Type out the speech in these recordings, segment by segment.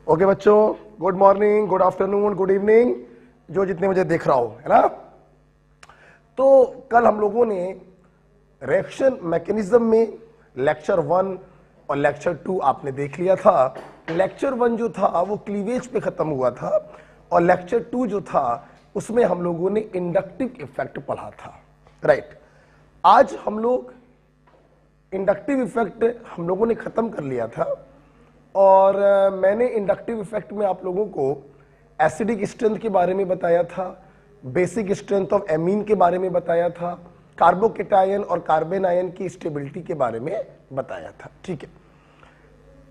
Okay बच्चों, good morning, good afternoon, good evening, जो जितने मुझे देख रहा हो, है ना। तो कल हम लोगों ने रिएक्शन मैकेनिज्म में लेक्चर 1 और लेक्चर 2 आपने देख लिया था। लेक्चर 1 जो था वो क्लीवेज पे खत्म हुआ था और लेक्चर 2 जो था उसमें हम लोगों ने इंडक्टिव इफेक्ट पढ़ा था, राइट। आज हम लोग इंडक्टिव इफेक्ट हम लोगों ने खत्म कर लिया था और मैंने इंडक्टिव इफेक्ट में आप लोगों को एसिडिक स्ट्रेंथ के बारे में बताया था, बेसिक स्ट्रेंथ ऑफ एमीन के बारे में बताया था, कार्बोकेटायन और कार्बन आयन की स्टेबिलिटी के बारे में बताया था, ठीक है।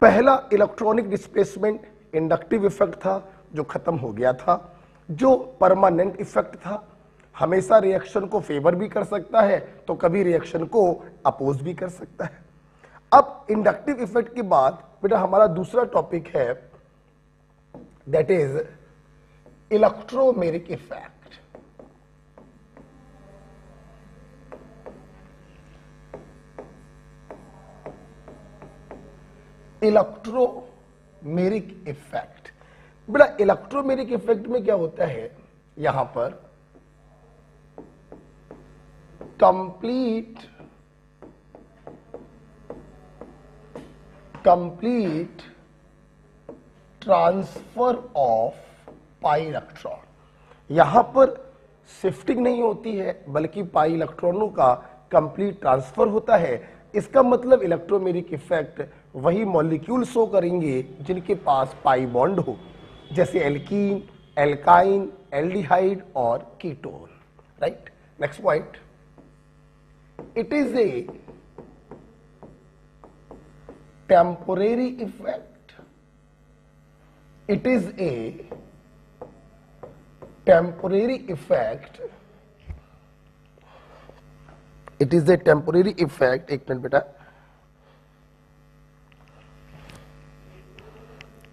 पहला इलेक्ट्रॉनिक डिस्प्लेसमेंट इंडक्टिव इफेक्ट था जो खत्म हो गया था, जो परमानेंट इफेक्ट था, हमेशा रिएक्शन को फेवर भी कर सकता है तो कभी रिएक्शन को अपोज भी कर सकता है। अब इंडक्टिव इफेक्ट के बाद बेटा हमारा दूसरा टॉपिक है, that is electromeric effect. Electromeric effect बेटा, इलेक्ट्रोमेरिक इफेक्ट में क्या होता है, यहां पर complete transfer of pi electron. यहां पर शिफ्टिंग नहीं होती है बल्कि पाई इलेक्ट्रॉनों का कंप्लीट ट्रांसफर होता है। इसका मतलब इलेक्ट्रोमेरिक इफेक्ट वही मॉलिक्यूल शो करेंगे जिनके पास पाई बॉन्ड हो, जैसे एल्कीन, एल्काइन, एल्डिहाइड और ketone, right. Next point, it is a temporary effect. It is a temporary effect. It is a temporary effect. एक मिनट बेटा,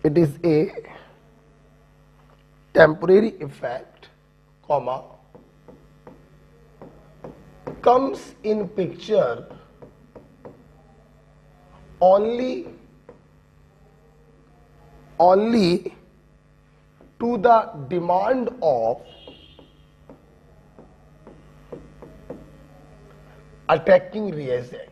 it is a temporary effect, comma, comes in picture only to the demand of attacking reagent.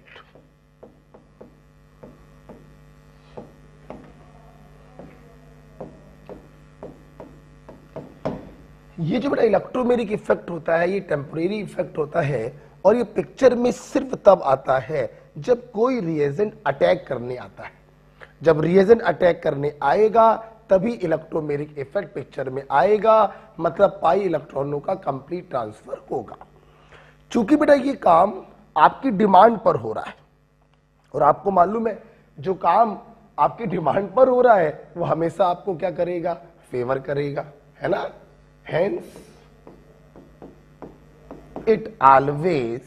ये जो बेटा electromeric effect होता है ये temporary effect होता है और ये पिक्चर में सिर्फ तब आता है जब कोई रिएजेंट अटैक करने आता है। जब रिएजेंट अटैक करने आएगा तभी इलेक्ट्रोमेरिक इफेक्ट पिक्चर में आएगा, मतलब पाई इलेक्ट्रॉनों का कंप्लीट ट्रांसफर होगा। चूंकि बेटा ये काम आपकी डिमांड पर हो रहा है और आपको मालूम है जो काम आपकी डिमांड पर हो रहा है वो हमेशा आपको क्या करेगा, फेवर करेगा, है ना। Hence, it always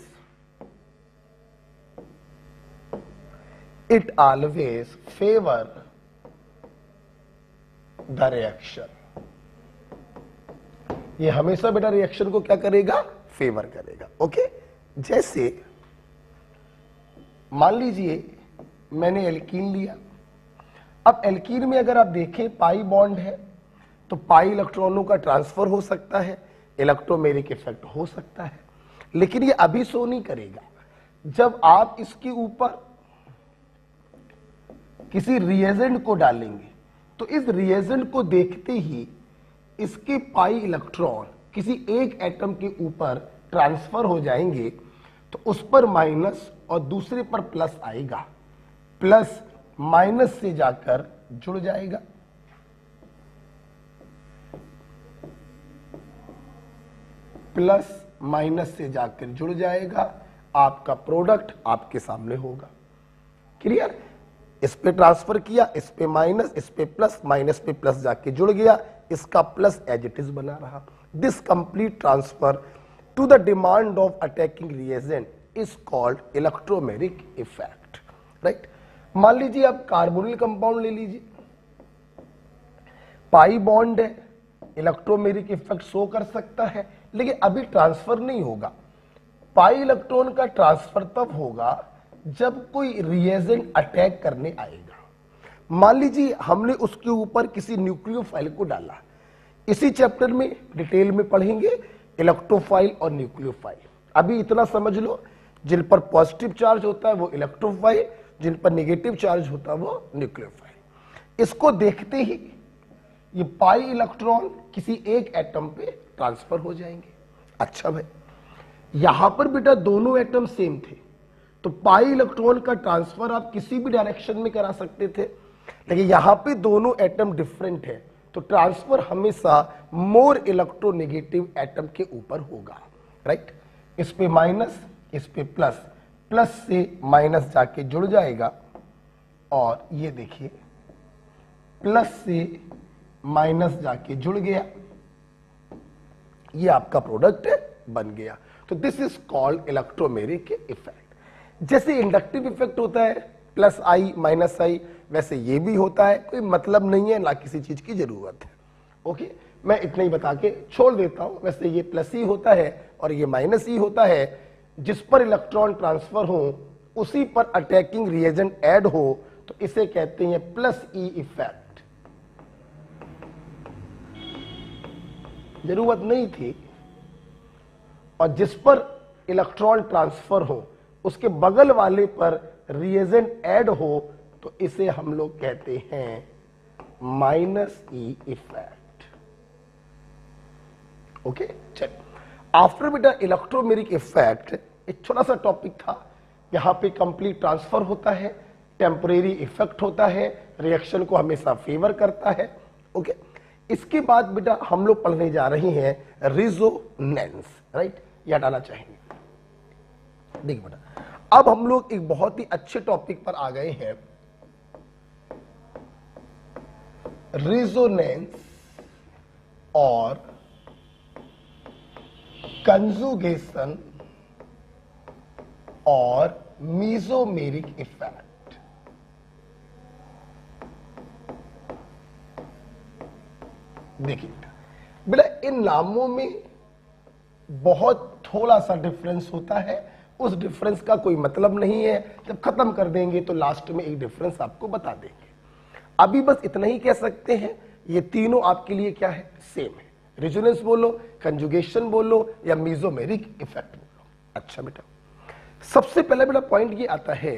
favor the reaction. ये हमेशा बेटा रिएक्शन को क्या करेगा, फेवर करेगा। ओके, जैसे मान लीजिए मैंने एल्कीन लिया। अब एल्कीन में अगर आप देखें पाई बॉन्ड है तो पाई इलेक्ट्रॉनों का ट्रांसफर हो सकता है, इलेक्ट्रोमेरिक इफेक्ट हो सकता है, लेकिन ये अभी शो नहीं करेगा। जब आप इसके ऊपर किसी रिएजेंट को डालेंगे तो इस रिएजेंट को देखते ही इसके पाई इलेक्ट्रॉन किसी एक एटम के ऊपर ट्रांसफर हो जाएंगे, तो उस पर माइनस और दूसरे पर प्लस आएगा, प्लस माइनस से जाकर जुड़ जाएगा। प्लस माइनस से जाकर जुड़ जाएगा, आपका प्रोडक्ट आपके सामने होगा। क्लियर, इस पे ट्रांसफर किया, इस पे माइनस, इस पे प्लस, माइनस पे प्लस जाके जुड़ गया, इसका प्लस एज इट इज बना रहा। This complete transfer to the demand of attacking reagent is called electromeric effect, right. मान लीजिए आप कार्बोनिल कंपाउंड ले लीजिए, पाई बॉन्ड है, इलेक्ट्रोमेरिक इफेक्ट शो कर सकता है लेकिन अभी ट्रांसफर नहीं होगा। पाई इलेक्ट्रॉन का ट्रांसफर तब होगा जब कोई रिएजेंट अटैक करने आएगा। मान लीजिए हमने उसके ऊपर किसी न्यूक्लियोफाइल को डाला। इसी चैप्टर में डिटेल में पढ़ेंगे इलेक्ट्रोफाइल और न्यूक्लियोफाइल। अभी इतना समझ लो, जिन पर पॉजिटिव चार्ज होता है वो इलेक्ट्रोफाइल, जिन पर नेगेटिव चार्ज होता है वो न्यूक्लियोफाइल। इसको देखते ही ये पाई इलेक्ट्रॉन किसी एक एटम पे ट्रांसफर हो जाएंगे। अच्छा भाई, यहां पर बेटा दोनों एटम सेम थे, तो पाई इलेक्ट्रॉन का ट्रांसफर आप किसी भी डायरेक्शन में करा सकते थे, लेकिन यहां पे दोनों एटम डिफरेंट है, तो ट्रांसफर हमेशा मोर इलेक्ट्रोनेगेटिव एटम के ऊपर होगा। राइट, इस पे माइनस, इस पे प्लस, प्लस से माइनस जाके जुड़ जाएगा, और ये देखिए प्लस से माइनस जाके जुड़ गया, ये आपका प्रोडक्ट बन गया। तो this is called electromeric effect. जैसे इंडक्टिव इफेक्ट होता है प्लस आई माइनस आई, वैसे ये भी होता है, कोई मतलब नहीं है, ना किसी चीज की जरूरत है। ओके, मैं इतना ही बता के छोड़ देता हूं। वैसे ये प्लस ही होता है और ये माइनस ही होता है। जिस पर इलेक्ट्रॉन ट्रांसफर हो उसी पर अटैकिंग रिएजेंट ऐड हो, तो इसे कहते हैं प्लस ई इफेक्ट। जरूरत नहीं थी। और जिस पर इलेक्ट्रॉन ट्रांसफर हो उसके बगल वाले पर रिएजेंट ऐड हो, तो इसे हम लोग कहते हैं माइनस ई इफेक्ट। ओके, चलिए आफ्टर बेटा इलेक्ट्रोमेरिक इफेक्ट एक छोटा सा टॉपिक था। यहां पे कंप्लीट ट्रांसफर होता है, टेम्परेरी इफेक्ट होता है, रिएक्शन को हमेशा फेवर करता है। ओके, इसके बाद बेटा हम लोग पढ़ने जा रहे हैं रिजोनेंस। राइट, ये हटाना चाहेंगे। देखिए बेटा, अब हम लोग एक बहुत ही अच्छे टॉपिक पर आ गए हैं, रिजोनेंस और कंजुगेशन और मीजोमेरिक इफेक्ट। देखिए बेटा, इन नामों में बहुत थोड़ा सा डिफरेंस होता है, उस डिफरेंस का कोई मतलब नहीं है। जब खत्म कर देंगे तो लास्ट में एक डिफरेंस आपको बता देंगे। अभी बस इतना ही कह सकते हैं, ये तीनों आपके लिए क्या है, सेम है। रिजोनेंस बोलो, कंजुगेशन बोलो या मीजोमेरिक इफेक्ट बोलो। अच्छा बेटा, सबसे पहले बेटा पॉइंट ये आता है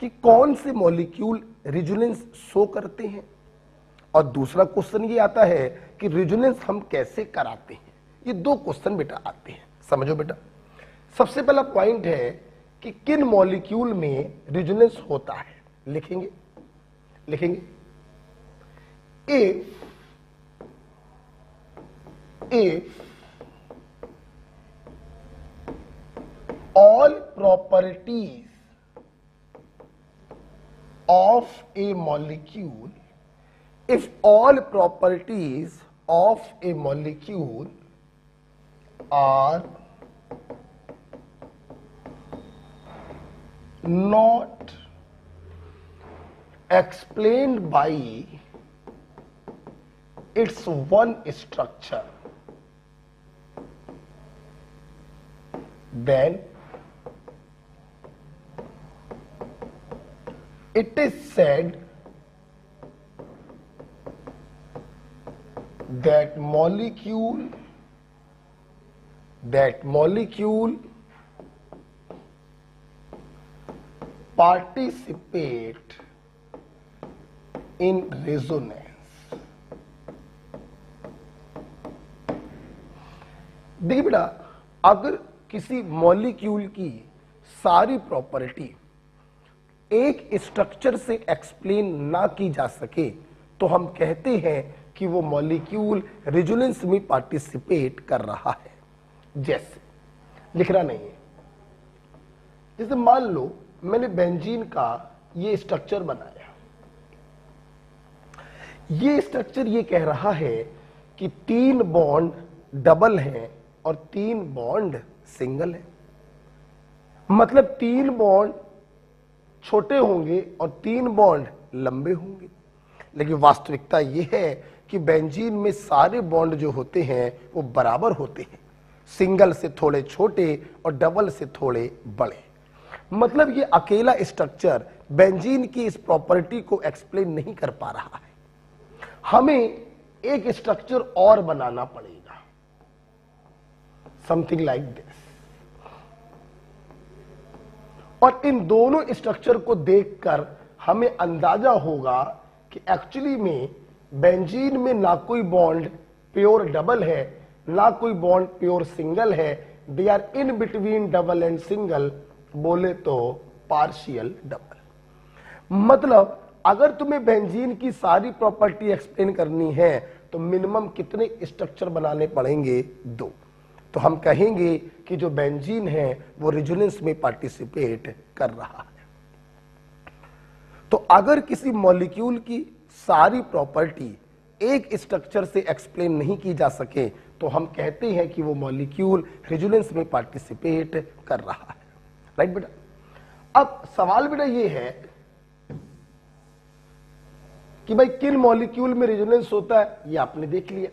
कि कौन से मॉलिक्यूल रिजोनेंस शो करते हैं, और दूसरा क्वेश्चन ये आता है कि रिजोनेंस हम कैसे कराते हैं। ये दो क्वेश्चन बेटा आते हैं, समझो बेटा। सबसे पहला पॉइंट है कि किन मॉलिक्यूल में रिजोनेंस होता है। लिखेंगे लिखेंगे if all properties of a molecule, if all properties of a molecule are not explained by its one structure, then it is said that molecule participate in resonance। देखिए बेटा, अगर किसी मॉलिक्यूल की सारी प्रॉपर्टी एक स्ट्रक्चर से explain ना की जा सके तो हम कहते हैं कि वो मॉलिक्यूल रिजोनेंस में पार्टिसिपेट कर रहा है। जैसे लिखना नहीं है, जैसे मान लो मैंने बेंजीन का ये स्ट्रक्चर बनाया, ये स्ट्रक्चर ये कह रहा है कि 3 बॉन्ड डबल हैं और 3 बॉन्ड सिंगल है। मतलब 3 बॉन्ड छोटे होंगे और 3 बॉन्ड लंबे होंगे। लेकिन वास्तविकता यह है कि बेंजीन में सारे बॉन्ड जो होते हैं वो बराबर होते हैं, सिंगल से थोड़े छोटे और डबल से थोड़े बड़े। मतलब ये अकेला स्ट्रक्चर बेंजीन की इस प्रॉपर्टी को एक्सप्लेन नहीं कर पा रहा है, हमें एक स्ट्रक्चर और बनाना पड़ेगा, समथिंग लाइक दिस। और इन दोनों स्ट्रक्चर को देखकर हमें अंदाजा होगा कि एक्चुअली में बेंजीन में ना कोई बॉन्ड प्योर डबल है, ना कोई बॉन्ड प्योर सिंगल है, they are in between double and single, बोले तो पार्शियल डबल। मतलब अगर तुम्हें बेंजीन की सारी प्रॉपर्टी एक्सप्लेन करनी है तो मिनिमम कितने स्ट्रक्चर बनाने पड़ेंगे? 2। तो हम कहेंगे कि जो बेंजीन है वो रेजोनेंस में पार्टिसिपेट कर रहा है। तो अगर किसी मॉलिक्यूल की सारी प्रॉपर्टी एक स्ट्रक्चर से एक्सप्लेन नहीं की जा सके तो हम कहते हैं कि वो मॉलिक्यूल रेजोनेंस में पार्टिसिपेट कर रहा है। राइट बेटा? अब सवाल बेटा ये है कि भाई किन मॉलिक्यूल में रेजोनेंस होता है, ये आपने देख लिया।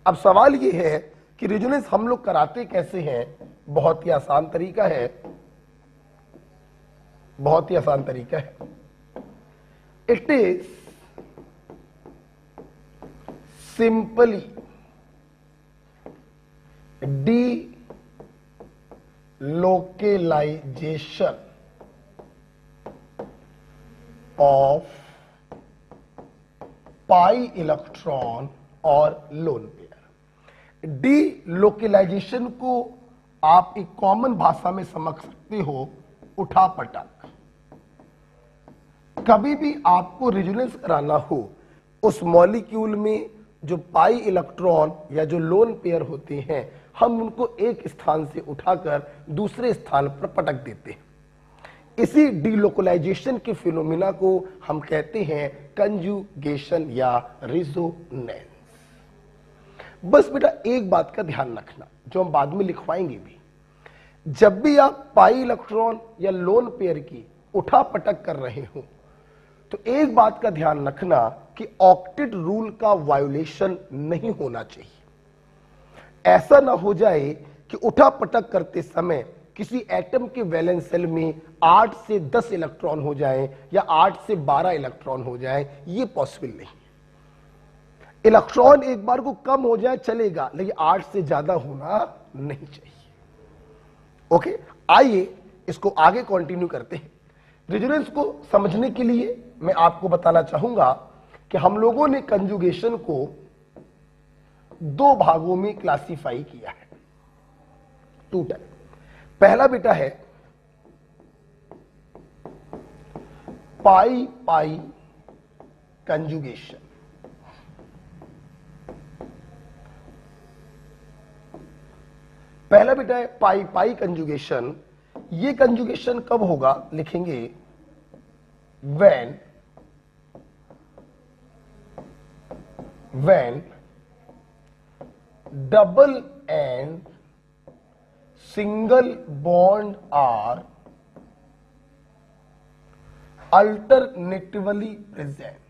अब सवाल ये है कि रेजोनेंस हम लोग कराते कैसे हैं? बहुत ही आसान तरीका है, बहुत ही आसान तरीका है। It is simply delocalization of pi electron और लोन पेयर। डीलोकलाइजेशन को आप एक कॉमन भाषा में समझ सकते हो, उठा पटक। कभी भी आपको रेजोनेंस कराना हो, उस मॉलिक्यूल में जो पाई इलेक्ट्रॉन या जो लोन पेयर होते हैं, हम उनको एक स्थान से उठाकर दूसरे स्थान पर पटक देते हैं। इसी डीलोकलाइजेशन के फिनोमिना को हम कहते हैं कंजुगेशन या रेजोनेंस। बस बेटा एक बात का ध्यान रखना, जो हम बाद में लिखवाएंगे भी, जब भी आप पाई इलेक्ट्रॉन या लोन पेयर की उठा पटक कर रहे हो तो एक बात का ध्यान रखना कि ऑक्टेट रूल का वायोलेशन नहीं होना चाहिए। ऐसा ना हो जाए कि उठा पटक करते समय किसी एटम के वैलेंस शेल में 8 से 10 इलेक्ट्रॉन हो जाए या 8 से 12 इलेक्ट्रॉन हो जाए, ये पॉसिबल नहीं। इलेक्ट्रॉन एक बार को कम हो जाए चलेगा, लेकिन 8 से ज्यादा होना नहीं चाहिए। ओके, आइए इसको आगे कंटिन्यू करते हैं। रेजोनेंस को समझने के लिए मैं आपको बताना चाहूंगा कि हम लोगों ने कंजुगेशन को 2 भागों में क्लासिफाई किया है, 2 टाइप। पहला बेटा है पाई पाई कंजुगेशन। पहला बेटा है पाई पाई कंजुगेशन। ये कंजुगेशन कब होगा? लिखेंगे when double and single bond are alternatively present।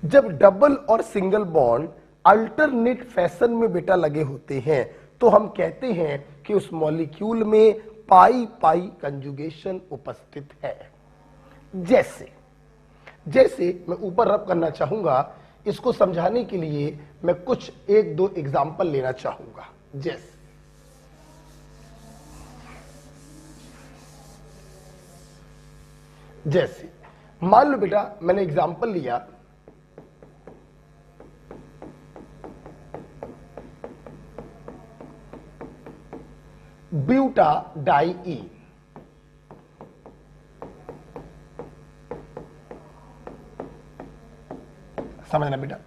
जब डबल और सिंगल बॉन्ड अल्टरनेट फैशन में बेटा लगे होते हैं तो हम कहते हैं कि उस मॉलिक्यूल में पाई पाई कंजुगेशन उपस्थित है। जैसे मैं ऊपर रब करना चाहूंगा, इसको समझाने के लिए मैं कुछ 1-2 एग्जाम्पल लेना चाहूंगा। जैसे मान लो बेटा मैंने एग्जाम्पल लिया, ब्यूटाडाइईन। समझना बेटा,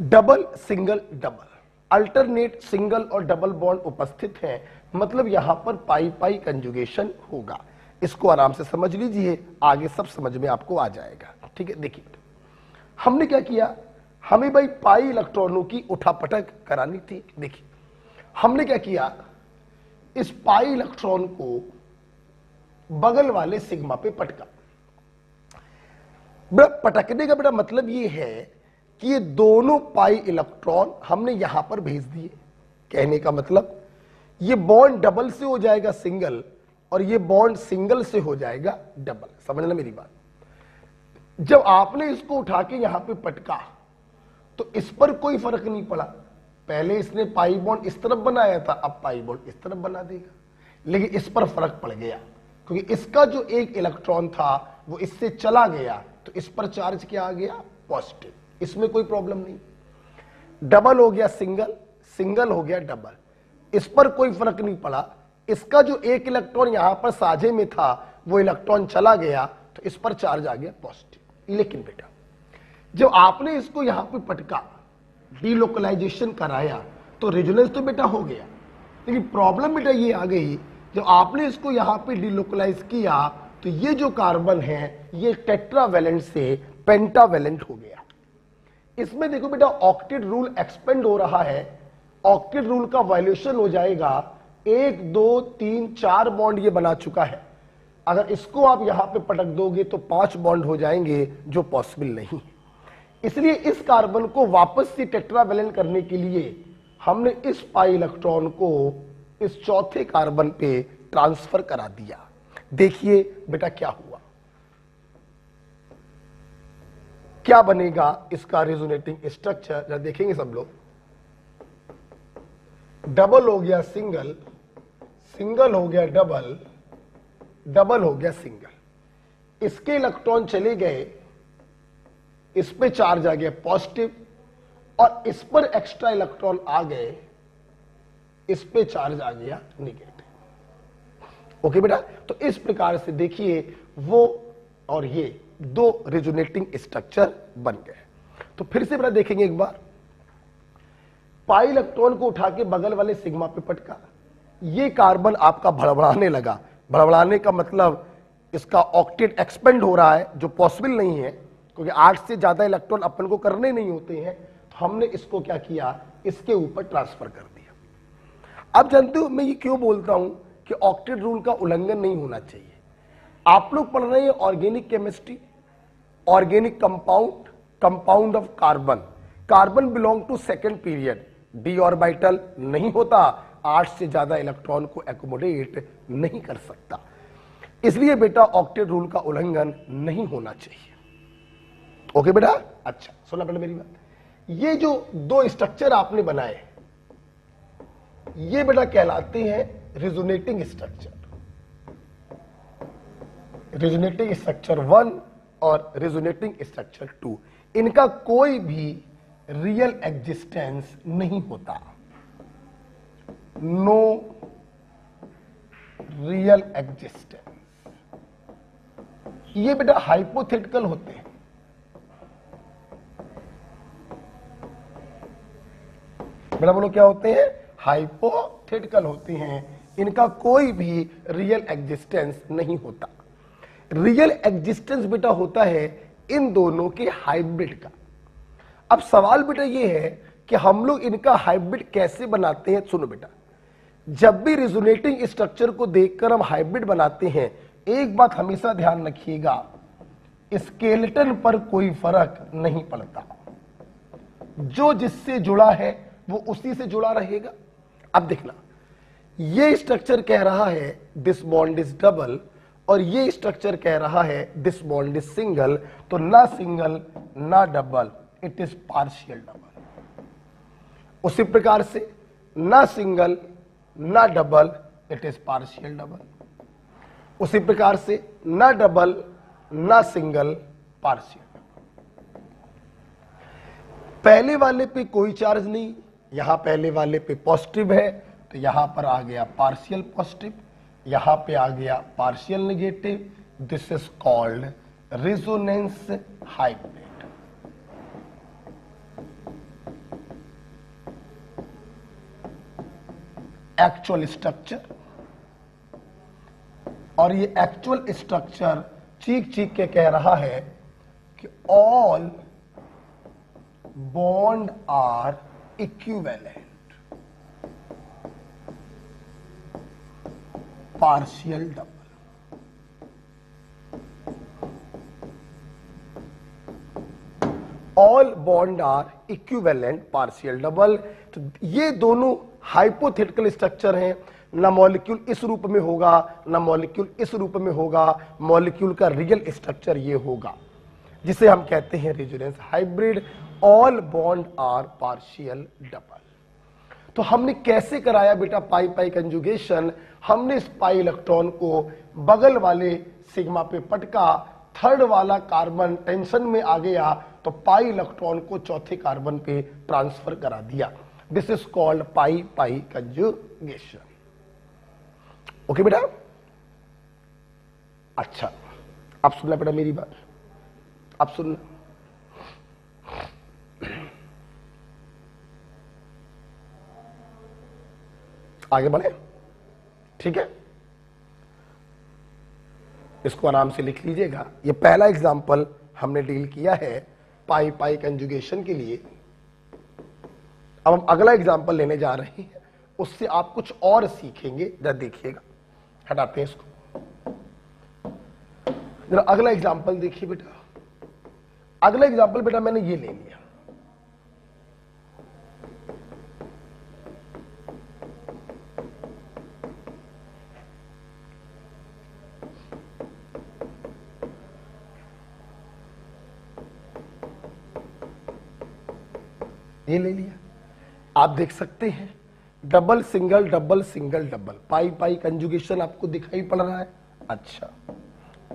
double single double alternate single और डबल बॉन्ड उपस्थित है, मतलब यहां पर पाई पाई कंजुगेशन होगा। इसको आराम से समझ लीजिए, आगे सब समझ में आपको आ जाएगा। ठीक है, देखिए हमने क्या किया, हमें भाई पाई इलेक्ट्रॉनों की उठापटक करानी थी। देखिए हमने क्या किया, इस पाई इलेक्ट्रॉन को बगल वाले सिग्मा पे पटका। बेटा पटकने का बेटा मतलब ये है कि ये दोनों पाई इलेक्ट्रॉन हमने यहां पर भेज दिए। कहने का मतलब ये बॉन्ड डबल से हो जाएगा सिंगल और ये बॉन्ड सिंगल से हो जाएगा डबल। समझना मेरी बात। जब आपने इसको उठा के यहां पे पटका तो इस पर कोई फर्क नहीं पड़ा। पहले इसने पाई बॉन्ड इस तरफ बनाया था, अब पाई बॉन्ड इस तरफ बना देगा, लेकिन इस पर फर्क पड़ गया क्योंकि इसका जो एक इलेक्ट्रॉन था वो इससे चला गया, तो इस पर चार्ज क्या आ गया? पॉजिटिव। इसमें कोई प्रॉब्लम नहीं। डबल हो गया सिंगल, सिंगल हो गया डबल, इस पर कोई फर्क नहीं पड़ा। इसका जो एक इलेक्ट्रॉन यहां पर साझे में था वो इलेक्ट्रॉन चला गया, तो इस पर चार्ज आ गया पॉजिटिव। लेकिन बेटा जब आपने इसको यहां पे पटका, डीलोकलाइजेशन कराया, तो रेजोनेंस तो बेटा हो गया, लेकिन प्रॉब्लम बेटा ये आ गई, जब आपने इसको यहां पे डीलोकलाइज किया तो ये जो कार्बन है ये टेट्रावैलेंट से पेंटावैलेंट हो गया। इसमें देखो बेटा ऑक्टेट रूल एक्सपेंड हो रहा है। ऑक्टेट रूल का वायलेशन हो जाएगा। 1 2 3 4 बॉन्ड ये बना चुका है। अगर इसको आप यहां पे पटक दोगे तो 5 बॉन्ड हो जाएंगे, जो पॉसिबल नहीं है। इसलिए इस कार्बन को वापस से टेट्रावैलेंट करने के लिए हमने इस पाई इलेक्ट्रॉन को इस चौथे कार्बन पे ट्रांसफर करा दिया। देखिए बेटा क्या हुआ, क्या बनेगा इसका रेजोनेटिंग स्ट्रक्चर, जरा देखेंगे सब लोग। डबल हो गया सिंगल, सिंगल हो गया डबल, डबल हो गया सिंगल। इसके इलेक्ट्रॉन चले गए, इस पे चार्ज आ गया पॉजिटिव, और इस पर एक्स्ट्रा इलेक्ट्रॉन आ गए, इस पे चार्ज आ गया निगेटिव। ओके बेटा, तो इस प्रकार से देखिए वो और ये दो रेजोनेटिंग स्ट्रक्चर बन गए। तो फिर से बेटा देखेंगे एक बार। पाई इलेक्ट्रॉन को उठा के बगल वाले सिग्मा पे पटका, ये कार्बन आपका भड़बड़ाने लगा। भड़बड़ाने का मतलब इसका ऑक्टेट एक्सपेंड हो रहा है, जो पॉसिबल नहीं है क्योंकि 8 से ज्यादा इलेक्ट्रॉन अपन को करने नहीं होते हैं। तो हमने इसको क्या किया, इसके ऊपर ट्रांसफर कर दिया। अब जानते हो मैं ये क्यों बोलता हूं कि ऑक्टेट रूल का उल्लंघन नहीं होना चाहिए। आप लोग पढ़ रहे हैं organic chemistry, organic compound, compound of carbon. Carbon belong to second period, D orbital नहीं होता, 8 से ज्यादा इलेक्ट्रॉन को एकोमोडेट नहीं कर सकता। इसलिए बेटा ऑक्टेट रूल का उल्लंघन नहीं होना चाहिए। ओके बेटा, अच्छा सुना पहले मेरी बात। ये जो दो स्ट्रक्चर आपने बनाए ये बेटा कहलाते हैं रेजोनेटिंग स्ट्रक्चर। रेजोनेटिंग स्ट्रक्चर 1 और रेजोनेटिंग स्ट्रक्चर 2, इनका कोई भी रियल एग्जिस्टेंस नहीं होता। No real existence. ये बेटा हाइपोथेटिकल होते हैं। बेटा बोलो क्या होते हैं? हाइपोथेटिकल होते हैं। इनका कोई भी रियल एग्जिस्टेंस नहीं होता। रियल एग्जिस्टेंस बेटा होता है इन दोनों के हाइब्रिड का। अब सवाल बेटा ये है कि हम लोग इनका हाइब्रिड कैसे बनाते हैं। सुनो बेटा, जब भी रिजोनेटिंग स्ट्रक्चर को देखकर हम हाइब्रिड बनाते हैं, एक बात हमेशा ध्यान रखिएगा, स्केलेटन पर कोई फर्क नहीं पड़ता। जो जिससे जुड़ा है वो उसी से जुड़ा रहेगा। अब देखना, ये स्ट्रक्चर कह रहा है दिस बॉन्ड इज डबल, और ये स्ट्रक्चर कह रहा है दिस बॉन्ड इज सिंगल। तो ना सिंगल ना double, it is partial double. उसी प्रकार से ना सिंगल ना double, it is partial double. उसी प्रकार से ना डबल ना सिंगल, पार्शियल। पहले वाले पे कोई चार्ज नहीं, यहां पहले वाले पे पॉजिटिव है, तो यहां पर आ गया पार्शियल पॉजिटिव, यहां पे आ गया partial negative. This is called resonance hybrid. Actual structure, और ये एक्चुअल स्ट्रक्चर चीख चीख के कह रहा है कि all bond are equivalent, partial double. All bond are equivalent partial double. तो ये दोनों हाइपोथेटिकल स्ट्रक्चर हैं, ना मॉलिक्यूल इस रूप में होगा ना मॉलिक्यूल इस रूप में होगा, मॉलिक्यूल का रियल स्ट्रक्चर ये होगा जिसे हम कहते हैं resonance hybrid. All bond are partial double. तो हमने कैसे कराया बेटा पाई पाई कंजुगेशन? हमने इस पाई इलेक्ट्रॉन को बगल वाले सिग्मा पे पटका, थर्ड वाला कार्बन टेंशन में आ गया तो पाई इलेक्ट्रॉन को चौथे कार्बन पे ट्रांसफर करा दिया। This is called pi pi conjugation. Okay बेटा? अच्छा, अब सुनना बेटा मेरी बात, अब सुनना। आगे बढ़े, ठीक है? इसको आराम से लिख लीजिएगा। ये पहला एग्जाम्पल हमने डील किया है पाई पाई कंजुगेशन के लिए। अब हम अगला एग्जाम्पल लेने जा रहे हैं, उससे आप कुछ और सीखेंगे। जरा देखिएगा, हटाते हैं इसको। जरा अगला एग्जाम्पल देखिए बेटा। अगला एग्जाम्पल बेटा मैंने ये ले लिया, ये ले लिया। आप देख सकते हैं double single double single double, pi pi conjugation आपको दिखाई पड़ रहा है। अच्छा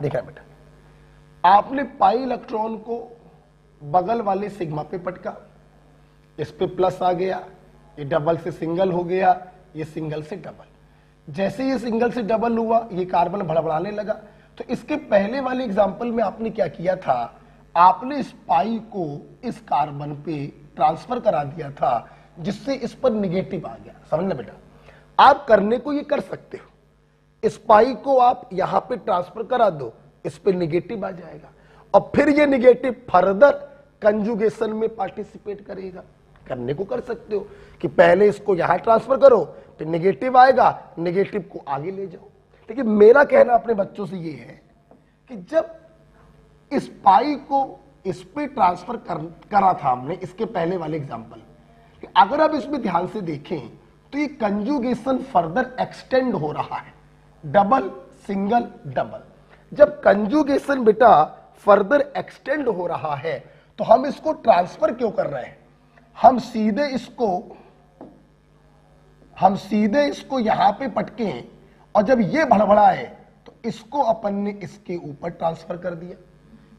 देखा बेटा, आपने पाई इलेक्ट्रॉन को बगल वाले सिग्मा पे पटका, इस पे प्लस आ गया, ये डबल से सिंगल हो गया, ये सिंगल से डबल। जैसे ये सिंगल से डबल हुआ ये कार्बन भड़बड़ाने लगा। तो इसके पहले वाले एग्जाम्पल में आपने क्या किया था, आपने इस पाई को इस कार्बन पे ट्रांसफर करा दिया था जिससे इस पर निगेटिव आ गया। समझ ना बेटा? आप करने को ये कर सकते हो, इस पाई को आप यहां पे ट्रांसफर करा दो, इस पे निगेटिव आ जाएगा और फिर ये निगेटिव फर्दर कंजुगेशन में पार्टिसिपेट करेगा। करने को कर सकते हो कि पहले इसको यहां ट्रांसफर करो, फिर निगेटिव आएगा, निगेटिव को आगे ले जाओ। लेकिन मेरा कहना अपने बच्चों से ये है कि जब इस पाई को इस पे ट्रांसफर करा था हमने इसके पहले वाले एग्जांपल, अगर आप इसमें ध्यान से देखें तो ये कंजुगेशन फर्दर एक्सटेंड हो रहा है, डबल सिंगल डबल। जब कंजुगेशन बेटा फर्दर एक्सटेंड हो रहा है तो हम इसको ट्रांसफर क्यों कर रहे हैं? हम सीधे इसको यहां पे पटके और जब ये भड़बड़ाए तो इसको अपन ने इसके ऊपर ट्रांसफर कर दिया,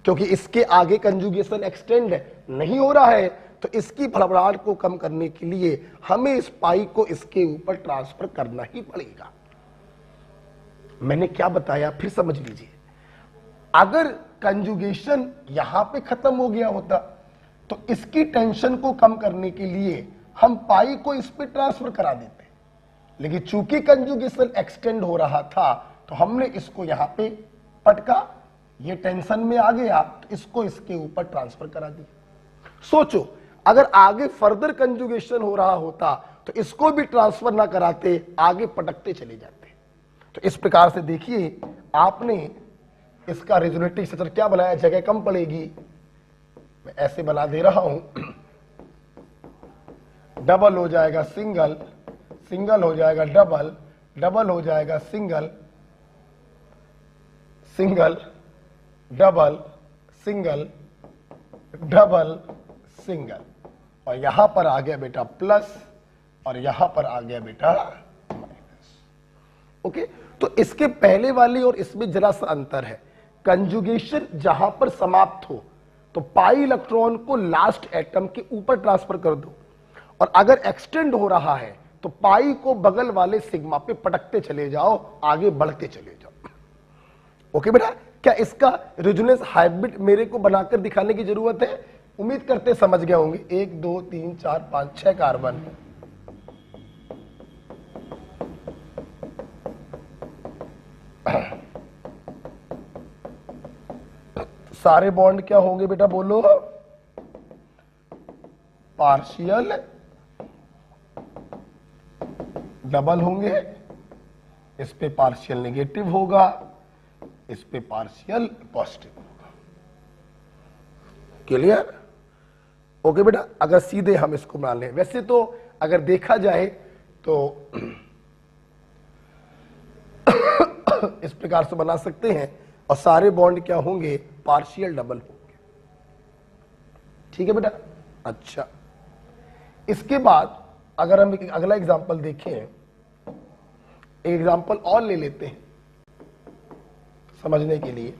क्योंकि इसके आगे कंजुगेशन एक्सटेंड नहीं हो रहा है। तो इसकी भड़बड़ाहट को कम करने के लिए हमें इस पाई को इसके ऊपर ट्रांसफर करना ही पड़ेगा। मैंने क्या बताया फिर समझ लीजिए। अगर कंजुगेशन यहां पे खत्म हो गया होता तो इसकी टेंशन को कम करने के लिए हम पाई को इस पे ट्रांसफर करा देते, लेकिन चूंकि कंजुगेशन एक्सटेंड हो रहा था तो हमने इसको यहां पे पटका, ये टेंशन में आ गया तो इसको इसके ऊपर ट्रांसफर करा दिया। सोचो अगर आगे फर्दर कंजुगेशन हो रहा होता तो इसको भी ट्रांसफर ना कराते, आगे पटकते चले जाते। तो इस प्रकार से देखिए आपने इसका रेजोनेटिव स्ट्रक्चर क्या बनाया, जगह कम पड़ेगी। मैं ऐसे बना दे रहा हूं, डबल हो जाएगा सिंगल, सिंगल हो जाएगा डबल, डबल हो जाएगा single, single double single double single, और यहां पर आ गया बेटा प्लस और यहां पर आ गया बेटा माइनस। ओके, तो इसके पहले वाली और इसमें जरा सा अंतर है। कंजुगेशन जहां पर समाप्त हो तो पाई इलेक्ट्रॉन को लास्ट एटम के ऊपर ट्रांसफर कर दो, और अगर एक्सटेंड हो रहा है तो पाई को बगल वाले सिग्मा पे पटकते चले जाओ, आगे बढ़ते चले जाओ। ओके बेटा, क्या इसका रेजोनेंस हाइब्रिड मेरे को बनाकर दिखाने की जरूरत है? उम्मीद करते समझ गए होंगे। 1 2 3 4 5 6 कार्बन, सारे बॉन्ड क्या होंगे बेटा बोलो? पार्शियल डबल होंगे। इस पे पार्शियल नेगेटिव होगा, इस पे पार्शियल पॉजिटिव होगा। क्लियर? ओके बेटा, अगर सीधे हम इसको बना लें, वैसे तो अगर देखा जाए तो इस प्रकार से बना सकते हैं और सारे बॉन्ड क्या होंगे, पार्शियल डबल होंगे। ठीक है बेटा। अच्छा, इसके बाद अगर हम एक अगला एग्जांपल देखें, एक एग्जांपल और ले लेते हैं समझने के लिए।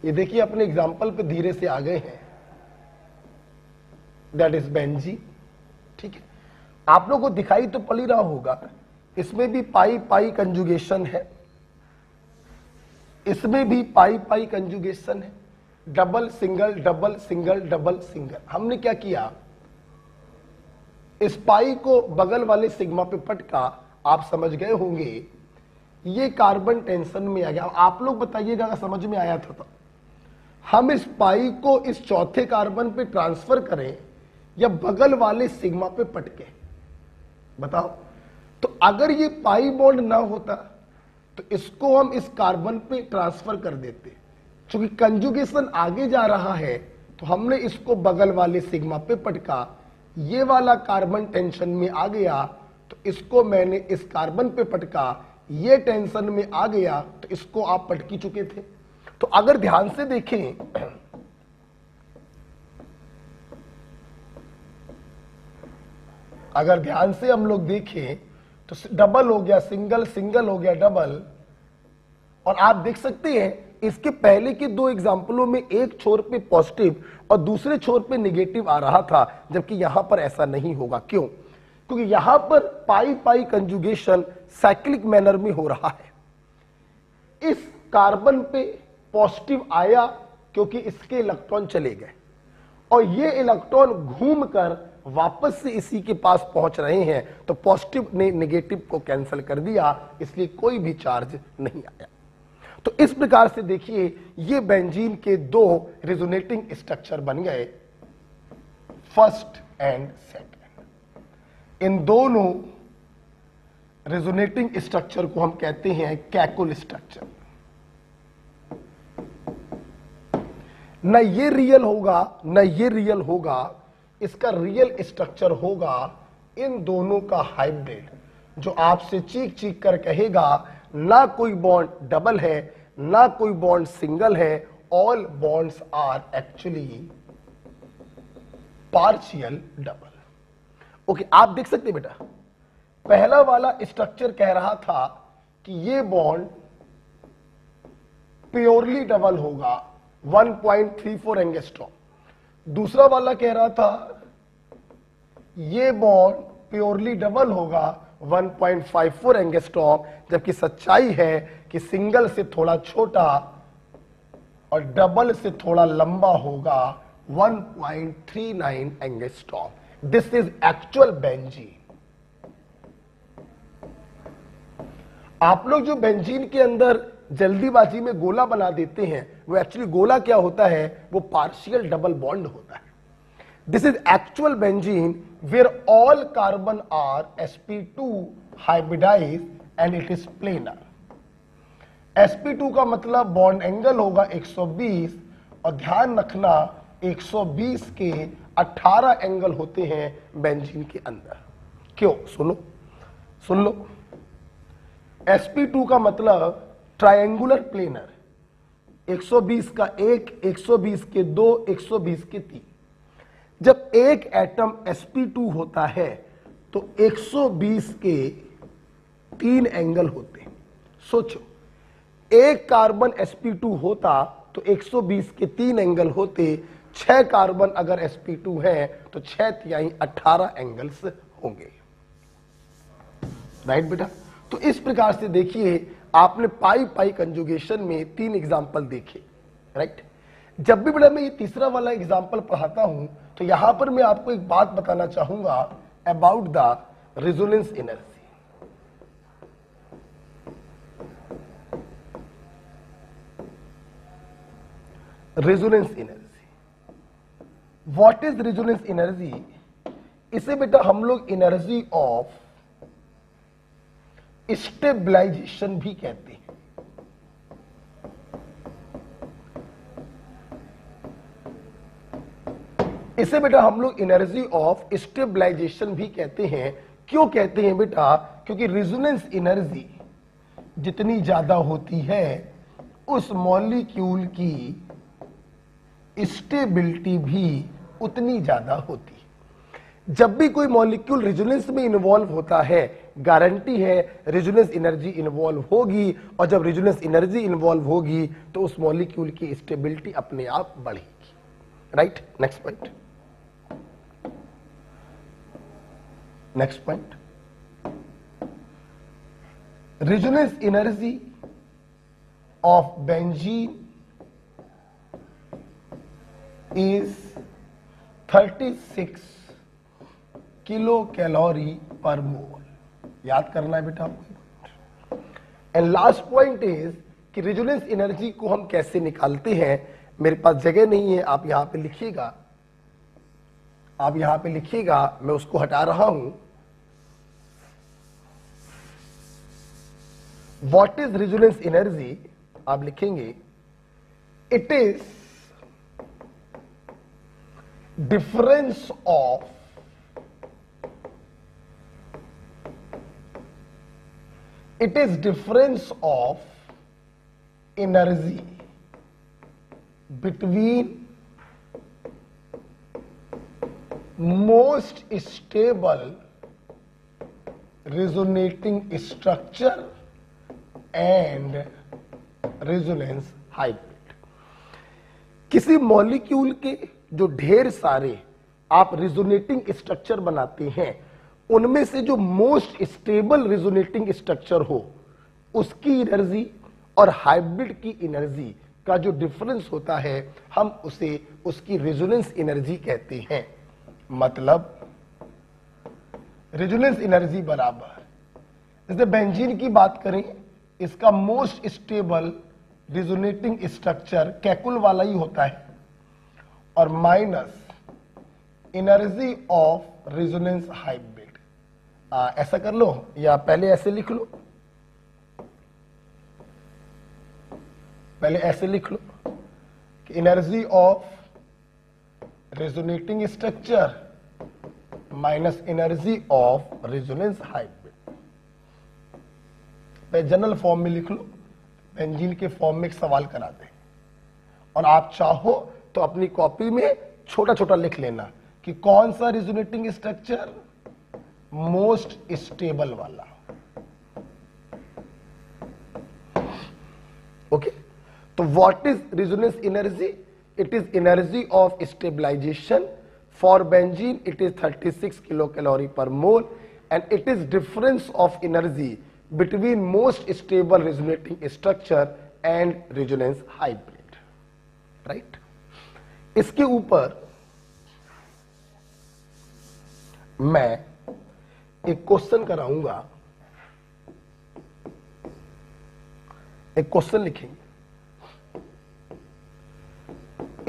ये देखिए अपने एग्जांपल पे धीरे से आ गए हैं, दैट इज बेंजीन। ठीक है, आप लोगों को दिखाई तो पड़ ही रहा होगा, इसमें भी पाई पाई कंजुगेशन है, इसमें भी पाई पाई कंजुगेशन है, double single double single double single. हमने क्या किया, इस पाई को बगल वाले सिग्मा पे पटका, आप समझ गए होंगे ये कार्बन टेंशन में आ गया। आप लोग बताइएगा अगर समझ में आया था तो हम इस पाई को इस चौथे कार्बन पे ट्रांसफर करें या बगल वाले सिग्मा पे पटके, बताओ। तो अगर ये पाई बॉन्ड ना होता तो इसको हम इस कार्बन पे ट्रांसफर कर देते, क्योंकि कंजुगेशन आगे जा रहा है तो हमने इसको बगल वाले सिग्मा पे पटका, ये वाला कार्बन टेंशन में आ गया तो इसको मैंने इस कार्बन पे पटका, ये टेंशन में आ गया तो इसको आप पटकी चुके थे। तो अगर ध्यान से देखें, अगर ध्यान से हम लोग देखें तो डबल हो गया सिंगल, सिंगल हो गया डबल, और आप देख सकते हैं इसके पहले के दो एग्जाम्पलों में एक छोर पे पॉजिटिव और दूसरे छोर पे नेगेटिव आ रहा था, जबकि यहां पर ऐसा नहीं होगा। क्यों? क्योंकि यहां पर पाई पाई कंजुगेशन साइक्लिक मैनर में हो रहा है। इस कार्बन पे पॉजिटिव आया क्योंकि इसके इलेक्ट्रॉन चले गए और ये इलेक्ट्रॉन घूमकर वापस से इसी के पास पहुंच रहे हैं, तो पॉजिटिव ने नेगेटिव को कैंसिल कर दिया, इसलिए कोई भी चार्ज नहीं आया। तो इस प्रकार से देखिए ये बेंजीन के दो रेजोनेटिंग स्ट्रक्चर बन गए, फर्स्ट एंड सेकंड। इन दोनों रेजोनेटिंग स्ट्रक्चर को हम कहते हैं कैकुल स्ट्रक्चर। न ये रियल होगा न ये रियल होगा, इसका रियल स्ट्रक्चर होगा इन दोनों का हाइब्रिड, जो आपसे चीख चीख कर कहेगा ना कोई बॉन्ड डबल है ना कोई बॉन्ड सिंगल है, all bonds are actually partial double. Okay, आप देख सकते बेटा, पहला वाला स्ट्रक्चर कह रहा था कि ये बॉन्ड प्योरली डबल होगा 1.34 एंगस्ट्रॉम। दूसरा वाला कह रहा था ये बॉन्ड प्योरली डबल होगा 1.54 एंगस्ट्रॉम, जबकि सच्चाई है कि सिंगल से थोड़ा छोटा और डबल से थोड़ा लंबा होगा 1.39 angstrom. This is actual benzene. आप लोग जो बेंजीन के अंदर जल्दीबाजी में गोला बना देते हैं, वो एक्चुअली गोला क्या होता है, वो पार्शियल डबल बॉन्ड होता है। This is actual benzene where all carbon are sp2 hybridise and it is planar. sp2 का मतलब बॉन्ड एंगल होगा 120, और ध्यान रखना 120 के 18 एंगल होते हैं बेंजीन के अंदर। क्यों? सुनो, सुन लो। sp2 का मतलब ट्रायंगुलर प्लेनर, 120 का 1, 120 के 2, 120 के 3। जब एक एटम sp2 होता है तो 120 के 3 एंगल होते हैं। सोचो, एक कार्बन sp2 होता तो 120 के 3 एंगल होते, 6 कार्बन अगर sp2 है तो 6 तिहाई 18 एंगल्स होंगे। राइट बेटा? तो इस प्रकार से देखिए आपने पाई पाई कंजुगेशन में 3 एग्जाम्पल देखे। राइट? जब भी बेटा मैं ये तीसरा वाला एग्जाम्पल पढ़ाता हूं तो यहां पर मैं आपको एक बात बताना चाहूंगा about the resonance energy. Resonance energy, what is resonance energy? इसे बेटा हम लोग एनर्जी ऑफ स्टेबलाइजेशन भी कहते हैं। इसे बेटा हम लोग एनर्जी ऑफ स्टेबलाइजेशन भी कहते हैं। क्यों कहते हैं बेटा? क्योंकि रेजोनेंस एनर्जी जितनी ज्यादा होती है उस मॉलिक्यूल की स्टेबिलिटी भी उतनी ज्यादा होती है। जब भी कोई मॉलिक्यूल रेजोनेंस में इन्वॉल्व होता है, गारंटी है रेजोनेंस एनर्जी इन्वॉल्व होगी, और जब रेजोनेंस एनर्जी इन्वॉल्व होगी तो उस मॉलिक्यूल की स्टेबिलिटी अपने आप बढ़ेगी। Right, next point. Next point, resonance energy of benzene is 36 kilo calorie per मोल। याद करना है बेटा आपको। एंड लास्ट पॉइंट इज कि रेजोनेंस एनर्जी को हम कैसे निकालते हैं। मेरे पास जगह नहीं है, आप यहां पे लिखिएगा, आप यहां पे लिखिएगा, मैं उसको हटा रहा हूं। What is resonance energy? आप लिखेंगे it is difference of energy between most stable resonating structure and resonance hybrid। किसी मॉलिक्यूल के जो ढेर सारे आप रिजोनेटिंग स्ट्रक्चर बनाते हैं, उनमें से जो मोस्ट स्टेबल रिजोनेटिंग स्ट्रक्चर हो उसकी एनर्जी और हाइब्रिड की एनर्जी का जो डिफरेंस होता है, हम उसे उसकी रेजोनेंस एनर्जी कहते हैं। मतलब रेजोनेंस एनर्जी बराबर, जैसे बेंजीन की बात करें, इसका मोस्ट स्टेबल रिजोनेटिंग स्ट्रक्चर कैकुल वाला ही होता है, और minus energy of resonance hybrid. ऐसा कर लो, या पहले ऐसे लिख लो, पहले ऐसे लिख लो कि energy of resonating structure minus energy of resonance hybrid. मैं जनरल फॉर्म में लिख लो, बेंजीन के फॉर्म में एक सवाल कराते हैं, और आप चाहो तो अपनी कॉपी में छोटा छोटा लिख लेना कि कौन सा रेजोनेटिंग स्ट्रक्चर मोस्ट स्टेबल वाला। ओके, तो what is resonance energy? It is energy of stabilisation for benzene, it is 36 kilo calorie per mole, and it is difference of energy between most stable resonating structure and resonance hybrid. Right, इसके ऊपर मैं एक question कराऊंगा, एक question लिखेंगे।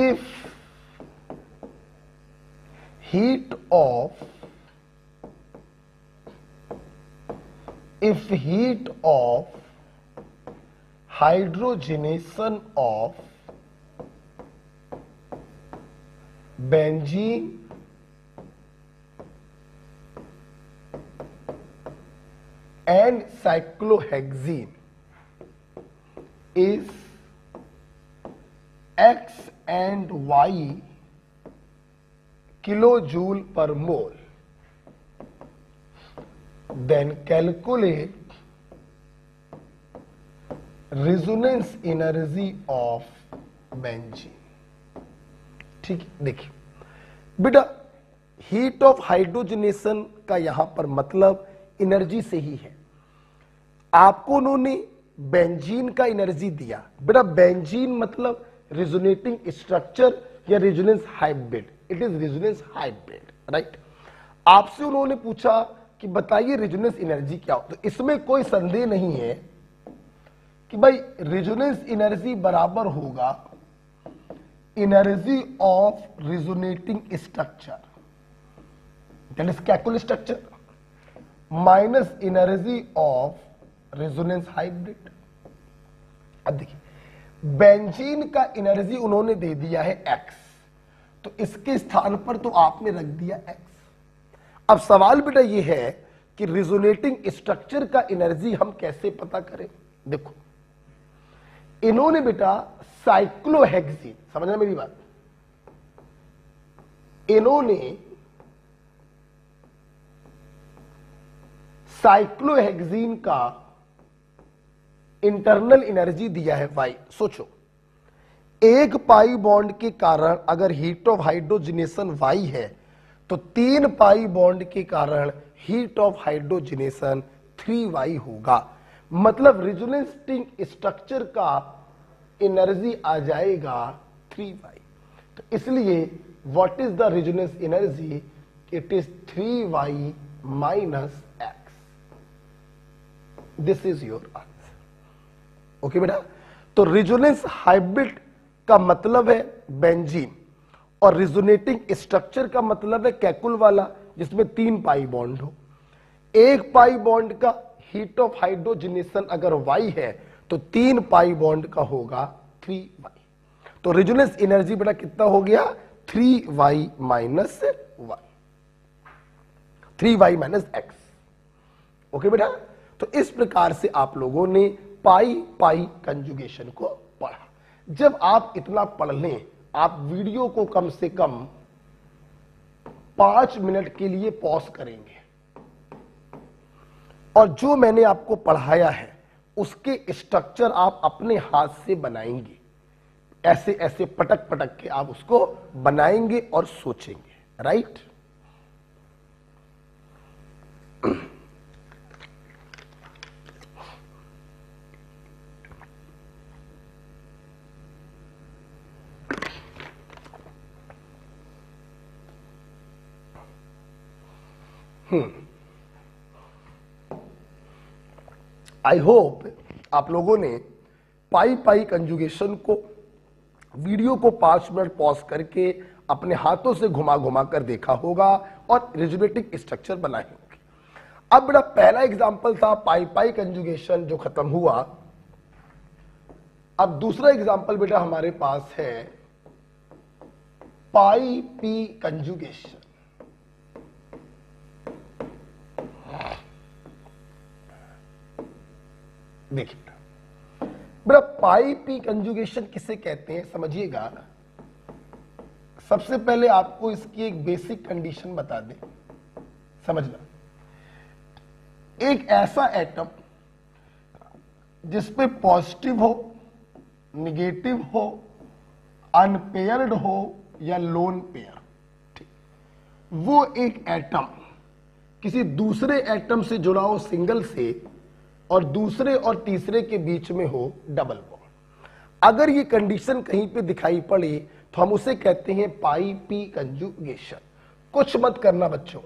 If heat of hydrogenation of benzene and cyclohexene is X and Y kilojoule per mole, then calculate resonance energy of benzene। ठीक है, देखिए बेटा, हीट ऑफ हाइड्रोजनेशन का यहां पर मतलब एनर्जी से ही है। आपको उन्होंने बेंजीन का एनर्जी दिया, बेटा बेंजीन मतलब रेजोनेटिंग स्ट्रक्चर या resonance hybrid, it is resonance hybrid. Right, आपसे उन्होंने पूछा कि बताइए रेजोनेंस एनर्जी क्या हो, तो इसमें कोई संदेह नहीं है कि भाई रेजोनेंस एनर्जी बराबर होगा energy of resonating structure, that is Kekule structure, minus energy of resonance hybrid. अब देखिए बेंजीन का एनर्जी उन्होंने दे दिया है X, तो इसके स्थान पर तो आपने रख दिया x। अब सवाल बेटा ये है कि रिजोनेटिंग स्ट्रक्चर का एनर्जी हम कैसे पता करें। देखो इन्होंने बेटा साइक्लोहेक्सीन, समझना मेरी बात, इन्होंने साइक्लोहेक्सीन का इंटरनल एनर्जी दिया है Y। सोचो एक पाई बॉन्ड के कारण अगर हीट ऑफ हाइड्रोजनेशन Y है तो 3 पाई बॉन्ड के कारण हीट ऑफ हाइड्रोजनेशन 3Y होगा। मतलब रिजोनेटिंग स्ट्रक्चर का एनर्जी आ जाएगा 3Y। तो इसलिए what is the resonance energy, it is 3Y minus x। This is your answer. Okay बेटा, तो रिजोनेंस हाइब्रिड का मतलब है बेंजीन और रिजोनेटिंग स्ट्रक्चर का मतलब है कैकुल वाला जिसमें 3 पाई बॉन्ड हो। एक पाई बॉन्ड का हीट ऑफ हाइड्रोजनेशन अगर Y है तो 3 पाई बॉन्ड का होगा 3Y। तो रिजोनेंस एनर्जी बेटा कितना हो गया 3Y minus y, 3Y minus x। Okay बेटा, तो इस प्रकार से आप लोगों ने पाई पाई कंजुगेशन को पढ़ा। जब आप इतना पढ़ लें आप वीडियो को कम से कम 5 मिनट के लिए पॉज करेंगे और जो मैंने आपको पढ़ाया है उसके स्ट्रक्चर आप अपने हाथ से बनाएंगे। ऐसे ऐसे पटक पटक के आप उसको बनाएंगे और सोचेंगे। राइट? आई होप आप लोगों ने पाई पाई कंजुगेशन को वीडियो को 5 मिनट पॉज करके अपने हाथों से घुमा घुमा कर देखा होगा और रिजोनेटिंग स्ट्रक्चर बनाए होंगे। अब बेटा पहला एग्जांपल था पाई पाई कंजुगेशन जो खत्म हुआ। अब दूसरा एग्जांपल बेटा हमारे पास है पाई पी कंजुगेशन। देखिए बेटा पाई पी कंजुगेशन किसे कहते हैं समझिएगा। सबसे पहले आपको इसकी एक बेसिक कंडीशन बता दें, समझना। एक ऐसा एटम जिसपे पॉजिटिव हो, निगेटिव हो, अनपेयर्ड हो या लोन पेयर, ठीक, वो एक एटम किसी दूसरे एटम से जुड़ा हो सिंगल से और दूसरे और तीसरे के बीच में हो डबल बॉन्ड। अगर ये कंडीशन कहीं पे दिखाई पड़े तो हम उसे कहते हैं पाई पी कंजुगेशन। कुछ मत करना बच्चों,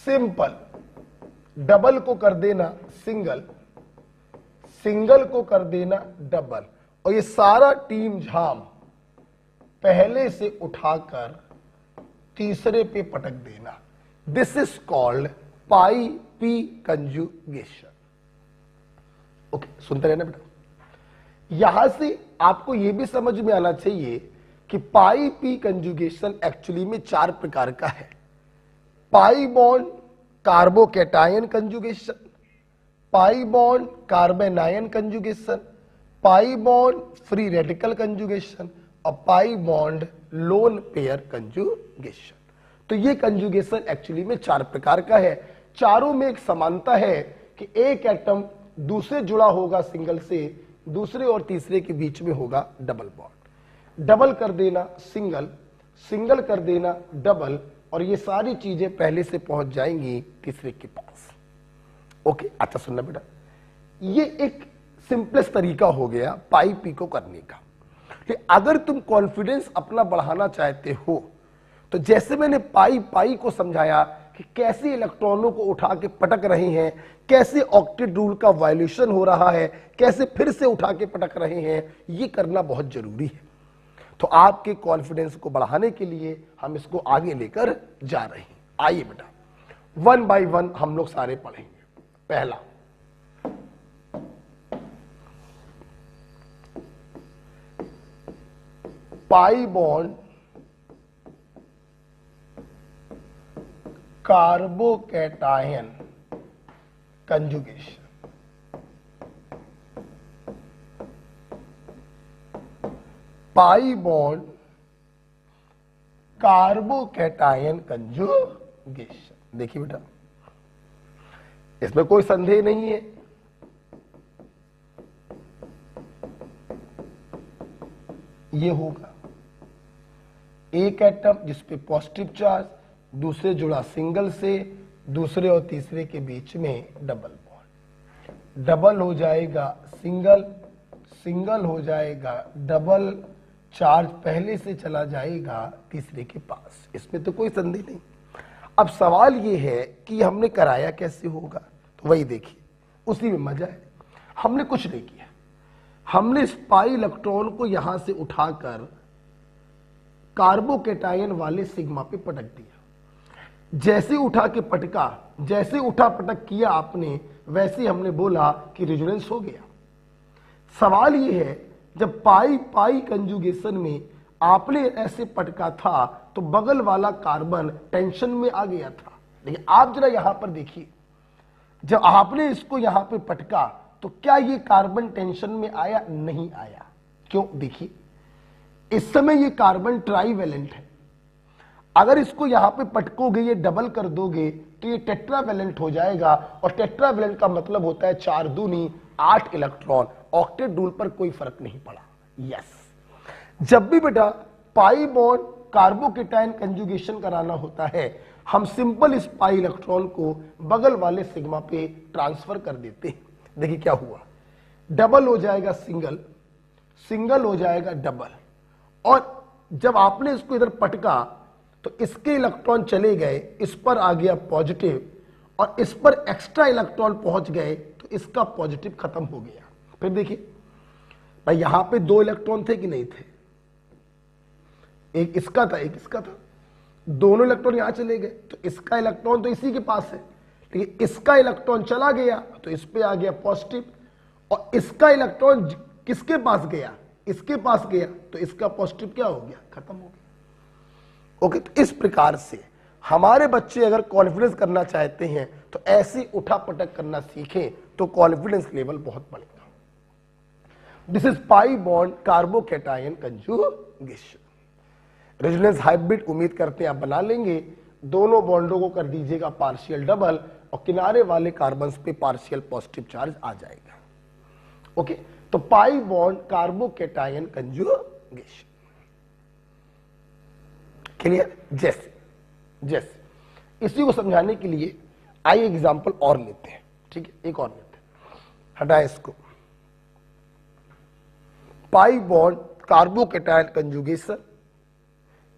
सिंपल, डबल को कर देना सिंगल, सिंगल को कर देना डबल, और ये सारा टीम झाम पहले से उठाकर तीसरे पे पटक देना। This is called pi P conjugation. Okay, सुनते रहना बेटा। यहां से आपको यह भी समझ में आना चाहिए कि पाई पी कंजुगेशन एक्चुअली में 4 प्रकार का है। Pi bond carbocation conjugation, pi bond carbanion conjugation, pi bond free radical conjugation और pi bond lone pair conjugation. तो ये कंजुगेशन एक्चुअली में 4 प्रकार का है। चारों में एक समानता है कि एक एटम दूसरे जुड़ा होगा सिंगल से, दूसरे और तीसरे के बीच में होगा डबल बॉन्ड। डबल कर देना सिंगल, सिंगल कर देना डबल, और ये सारी चीजें पहले से पहुंच जाएंगी तीसरे के पास। ओके, अच्छा सुनना बेटा, ये एक सिंपलेस्ट तरीका हो गया पाई पी को करने का। अगर तुम कॉन्फिडेंस अपना बढ़ाना चाहते हो तो जैसे मैंने पाई पाई को समझाया कि कैसे इलेक्ट्रॉनों को उठा के पटक रहे हैं, कैसे ऑक्टेट रूल का वायलेशन हो रहा है, कैसे फिर से उठा के पटक रहे हैं, ये करना बहुत जरूरी है। तो आपके कॉन्फिडेंस को बढ़ाने के लिए हम इसको आगे लेकर जा रहे हैं। आइए बेटा 1 बाय 1 हम लोग सारे पढ़ेंगे। पहला, पाई bond carbocation conjugation. Pi bond carbocation conjugation. देखिए बेटा, इसमें कोई संदेह नहीं है। ये होगा एक एटम जिसपे पॉजिटिव चार्ज, दूसरे जुड़ा सिंगल से, दूसरे और तीसरे के बीच में डबल बॉन्ड। डबल हो जाएगा सिंगल, सिंगल हो जाएगा डबल, चार्ज पहले से चला जाएगा तीसरे के पास। इसमें तो कोई संदेह नहीं। अब सवाल ये है कि हमने कराया कैसे होगा, तो वही देखिए, उसी में मजा है। हमने कुछ नहीं किया, हमने इस पाई इलेक्ट्रॉन को यहां से उठाकर कार्बोकैटायन वाले सिग्मा पे पटक दिया। जैसे उठा के पटका, जैसे उठा पटक किया आपने, वैसे हमने बोला कि रेजोनेंस हो गया। सवाल यह है, जब पाई पाई कंजुगेशन में आपने ऐसे पटका था तो बगल वाला कार्बन टेंशन में आ गया था। लेकिन आप जरा यहां पर देखिए, जब आपने इसको यहां पे पटका तो क्या ये कार्बन टेंशन में आया? नहीं आया। क्यों? देखिए, इस समय ये कार्बन ट्राईवैलेंट है। अगर इसको यहां पे पटकोगे, ये डबल कर दोगे तो ये टेट्रावैलेंट हो जाएगा, और टेट्रावैलेंट का मतलब होता है 4 दूनी 8 इलेक्ट्रॉन। ऑक्टेट रूल पर कोई फर्क नहीं पड़ा। यस, जब भी बेटा पाई बॉन्ड कार्बोकैटायन कंजुगेशन कराना होता है, हम सिंपल इस पाई इलेक्ट्रॉन को बगल वाले सिग्मा पे ट्रांसफर कर देते हैं। देखिए क्या हुआ, डबल हो जाएगा सिंगल, सिंगल हो जाएगा डबल, और जब आपने इसको इधर पटका तो इसके इलेक्ट्रॉन चले गए, इस पर आ गया पॉजिटिव, और इस पर एक्स्ट्रा इलेक्ट्रॉन पहुंच गए तो इसका पॉजिटिव खत्म हो गया। फिर देखिए भाई, यहां पे 2 इलेक्ट्रॉन थे कि नहीं थे? एक इसका था, एक इसका था। दोनों इलेक्ट्रॉन यहां चले गए तो इसका इलेक्ट्रॉन तो इसी के पास है, लेकिन इसका इलेक्ट्रॉन चला गया तो इस पे आ गया पॉजिटिव, और इसका इलेक्ट्रॉन किसके पास गया? इसके पास गया, तो इसका पॉजिटिव क्या हो गया? खत्म हो गया। ओके, तो इस प्रकार से हमारे बच्चे अगर कॉन्फिडेंस करना चाहते हैं तो ऐसे उठा पटक करना सीखें तो कॉन्फिडेंस लेवल बहुत बढ़ेगा। This is pi bond carbocation conjugation. Resonance hybrid उम्मीद करते हैं आप बना लेंगे। दोनों बॉन्डों को कर दीजिएगा पार्शियल डबल, और किनारे वाले कार्बन्स पे पार्शियल पॉजिटिव चार्ज आ जाएगा। ओके, तो pi bond carbocation conjugation. Clear? जैसे जैसे इसी को समझाने के लिए आइए एग्जांपल और लेते हैं। ठीक है, एक और लेते हैं, हटाए इसको। पाई बॉन्ड कार्बोकैटायन कंजुगेशन,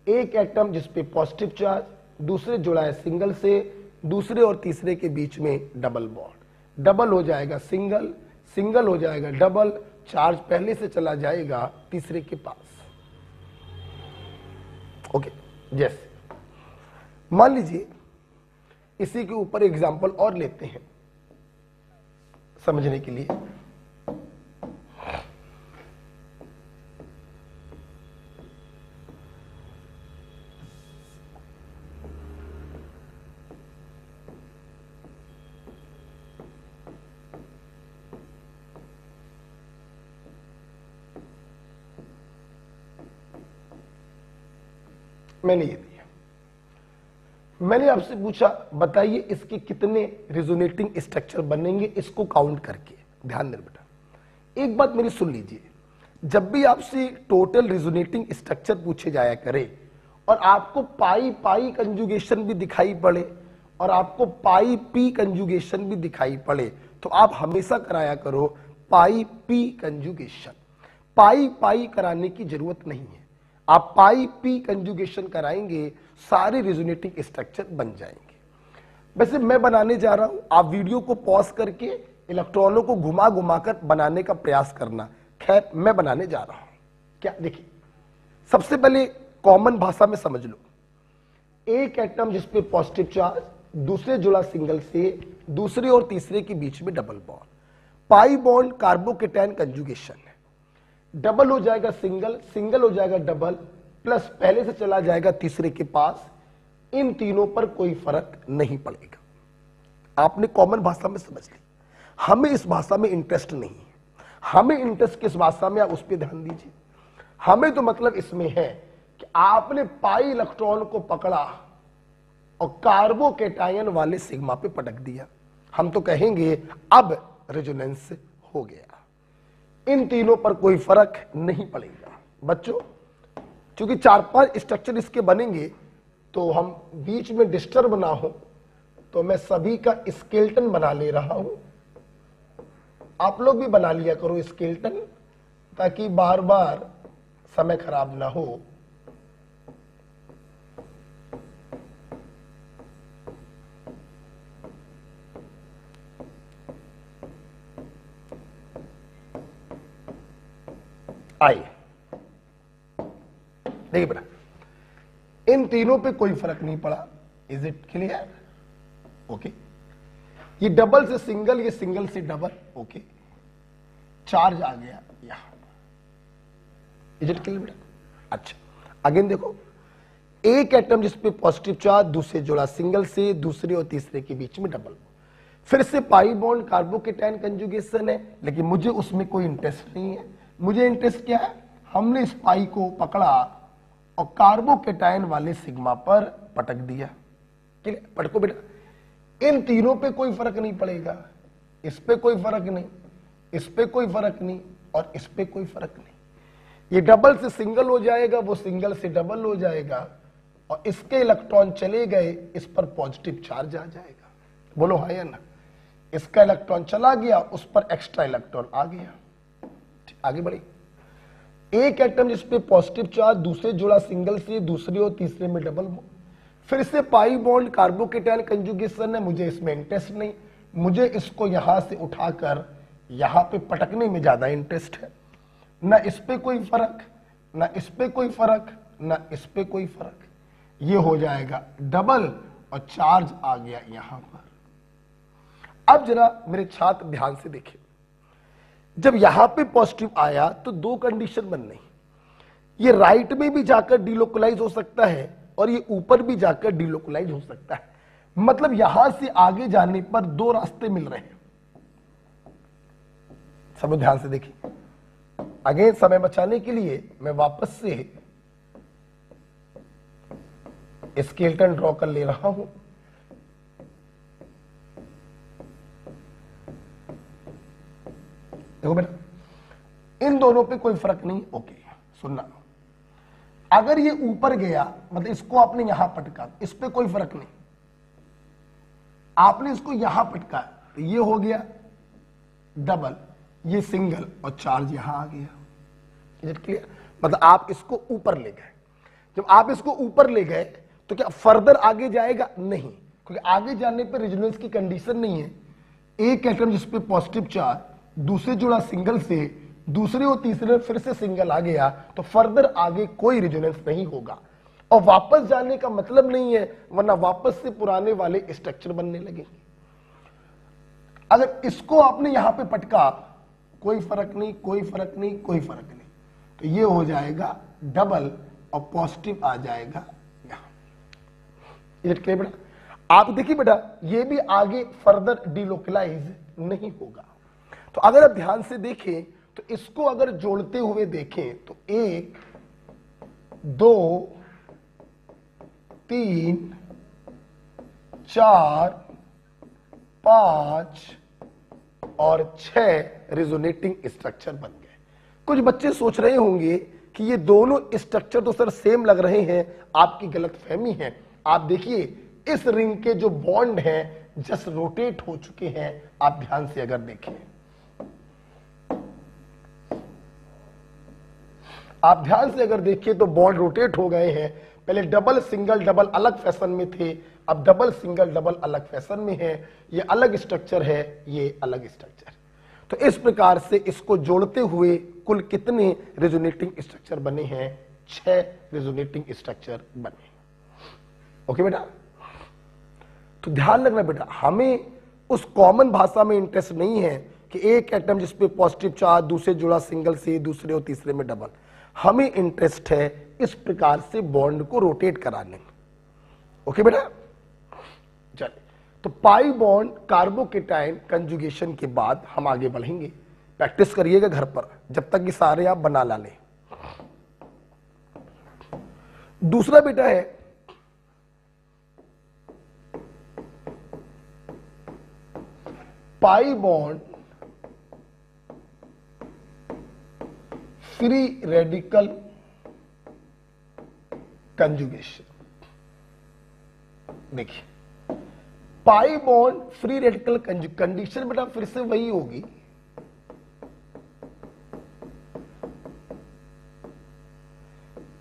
एक एटम जिसपे पॉजिटिव चार्ज, दूसरे जुड़ा है सिंगल से, दूसरे और तीसरे के बीच में डबल बॉन्ड। डबल हो जाएगा सिंगल, सिंगल हो जाएगा डबल, चार्ज पहले से चला जाएगा तीसरे के पास। ओके, जैसे मान लीजिए इसी के ऊपर एग्जांपल और लेते हैं समझने के लिए। मैंने ये दिया, मैंने आपसे पूछा बताइए इसके कितने रिजोनेटिंग स्ट्रक्चर बनेंगे, इसको काउंट करके। ध्यान देना बेटा, एक बात मेरी सुन लीजिए, जब भी आपसे टोटल रिजोनेटिंग स्ट्रक्चर पूछे जाया करे और आपको पाई पाई कंजुगेशन भी दिखाई पड़े और आपको पाई पी कंजुगेशन भी दिखाई पड़े, तो आप हमेशा कराया करो पाई पी कंजुगेशन। पाई पाई कराने की जरूरत नहीं है, आप पाई पी कंजुगेशन कराएंगे, सारे रिजोनेटिंग स्ट्रक्चर बन जाएंगे। वैसे मैं बनाने जा रहा हूं, आप वीडियो को पॉज करके इलेक्ट्रॉनों को घुमा घुमा कर बनाने का प्रयास करना। खैर मैं बनाने जा रहा हूं। क्या देखिए, सबसे पहले कॉमन भाषा में समझ लो, एक एटम जिसपे पॉजिटिव चार्ज, दूसरे जुड़ा सिंगल से, दूसरे और तीसरे के बीच में डबल बॉन्ड। पाई बॉन्ड कार्बोकैटायन कंजुगेशन है, डबल हो जाएगा सिंगल, सिंगल हो जाएगा डबल, प्लस पहले से चला जाएगा तीसरे के पास, इन तीनों पर कोई फर्क नहीं पड़ेगा। आपने कॉमन भाषा में समझ ली। हमें इस भाषा में इंटरेस्ट नहीं है। हमें इंटरेस्ट किस भाषा में, आप उस पर ध्यान दीजिए। हमें तो मतलब इसमें है कि आपने पाई इलेक्ट्रॉन को पकड़ा और कार्बोकेटायन वाले सिग्मा पे पटक दिया। हम तो कहेंगे अब रेजोनेंस हो गया। इन तीनों पर कोई फर्क नहीं पड़ेगा बच्चों। क्योंकि 4-5 स्ट्रक्चर इसके बनेंगे, तो हम बीच में डिस्टर्ब ना हो, तो मैं सभी का स्केलेटन बना ले रहा हूं। आप लोग भी बना लिया करो स्केलेटन, ताकि बार बार समय खराब ना हो। आइए देखिए बेटा, इन तीनों पे कोई फर्क नहीं पड़ा। Is it clear? ओके। ये डबल से सिंगल, ये सिंगल से डबल। ओके, चार्ज आ गया यहां। इज इट क्लियर बेटा? अच्छा, अगेन देखो, एक एटम जिसपे पॉजिटिव चार्ज, दूसरे जोड़ा सिंगल से, दूसरे और तीसरे के बीच में डबल। फिर से पाई बॉन्ड कार्बोकेटायन कंजुगेशन है, लेकिन मुझे उसमें कोई इंटरेस्ट नहीं है। मुझे इंटरेस्ट क्या है, हमने इस पाई को पकड़ा और कार्बोकेटायन वाले सिग्मा पर पटक दिया। क्लियर? पटको बेटा। इन तीनों पे कोई फर्क नहीं पड़ेगा। इस पे कोई फर्क नहीं, इस पे कोई फर्क नहीं, और इस पे कोई फर्क नहीं। ये डबल से सिंगल हो जाएगा, वो सिंगल से डबल हो जाएगा, और इसके इलेक्ट्रॉन चले गए, इस पर पॉजिटिव चार्ज आ जाएगा। बोलो हाँ या ना? इसका इलेक्ट्रॉन चला गया, उस पर एक्स्ट्रा इलेक्ट्रॉन आ गया। आगे बढ़े। एक एटम जिसपे पॉजिटिव चार्ज, दूसरे जोड़ा सिंगल से, दूसरे और तीसरे में डबल बॉन्ड। फिर से पाई बॉन्ड कार्बोकेटायन कंजुगेशन है, मुझे इसमें इंटरेस्ट नहीं। मुझे इसको यहां से उठाकर यहां पे पटकने में ज्यादा इंटरेस्ट है। ना इस पे कोई फर्क, ना इस पे कोई फर्क, ना इस पे कोई फर्क। ये हो जाएगा डबल, और चार्ज आ गया यहां पर। अब जरा मेरे छात्र ध्यान से देखें, जब यहां पे पॉजिटिव आया तो दो कंडीशन बन रही। ये राइट में भी जाकर डिलोकलाइज हो सकता है, और ये ऊपर भी जाकर डिलोकलाइज हो सकता है। मतलब यहां से आगे जाने पर दो रास्ते मिल रहे हैं। सब ध्यान से देखिए। अगेन समय बचाने के लिए मैं वापस से स्केलेटन ड्रॉ कर ले रहा हूं। देखो बेटा, इन दोनों पे कोई फर्क नहीं। ओके, सुनना, अगर ये ऊपर गया, मतलब इसको आपने यहां पटका, इस पे कोई फर्क नहीं। आपने इसको यहां पटका, तो ये हो गया डबल, ये सिंगल, और चार्ज यहां आ गया। Is it clear? मतलब आप इसको ऊपर ले गए। जब आप इसको ऊपर ले गए, तो क्या फर्दर आगे जाएगा? नहीं, क्योंकि आगे जाने पर रेजोनेंस की कंडीशन नहीं है। एक एटम जिसपे पॉजिटिव चार्ज, दूसरे जोड़ा सिंगल से, दूसरे और तीसरे फिर से सिंगल आ गया, तो फर्दर आगे कोई रेजोनेंस नहीं होगा। और वापस जाने का मतलब नहीं है, वरना वापस से पुराने वाले स्ट्रक्चर बनने लगेंगे। अगर इसको आपने यहां पे पटका, कोई फर्क नहीं, कोई फर्क नहीं, कोई फर्क नहीं, तो ये हो जाएगा डबल, और पॉजिटिव आ जाएगा यहां। बेटा, आप देखिए बेटा, ये भी आगे फर्दर डिलोकलाइज नहीं होगा। तो अगर आप ध्यान से देखें, तो इसको अगर जोड़ते हुए देखें, तो 1, 2, 3, 4, 5 और 6 रेजोनेटिंग स्ट्रक्चर बन गए। कुछ बच्चे सोच रहे होंगे कि ये दोनों स्ट्रक्चर तो सर सेम लग रहे हैं। आपकी गलतफहमी है। आप देखिए, इस रिंग के जो बॉन्ड हैं जस्ट रोटेट हो चुके हैं। आप ध्यान से अगर देखें, आप ध्यान से अगर देखिए, तो बॉन्ड रोटेट हो गए हैं। पहले डबल सिंगल डबल अलग फैशन में थे, अब डबल सिंगल डबल अलग फैशन में है। ये अलग स्ट्रक्चर है, ये अलग स्ट्रक्चर। तो इस प्रकार से इसको जोड़ते हुए कुल कितने रेजोनेटिंग स्ट्रक्चर बने हैं? 6 रेजोनेटिंग स्ट्रक्चर बने। ओके बेटा, तो ध्यान रखना बेटा, हमें उस कॉमन भाषा में इंटरेस्ट नहीं है कि एक एटम जिसपे पॉजिटिव चार्ज, दूसरे जोड़ा सिंगल से, दूसरे और तीसरे में डबल। हमें इंटरेस्ट है इस प्रकार से बॉन्ड को रोटेट कराने में। ओके बेटा, चलिए तो पाई बॉन्ड कार्बोकेटाइन कंजुगेशन के बाद हम आगे बढ़ेंगे। प्रैक्टिस करिएगा घर पर जब तक कि सारे आप बना ला लें। दूसरा बेटा है pi bond free radical conjugation. देखिए pi bond free radical condition बेटा फिर से वही होगी,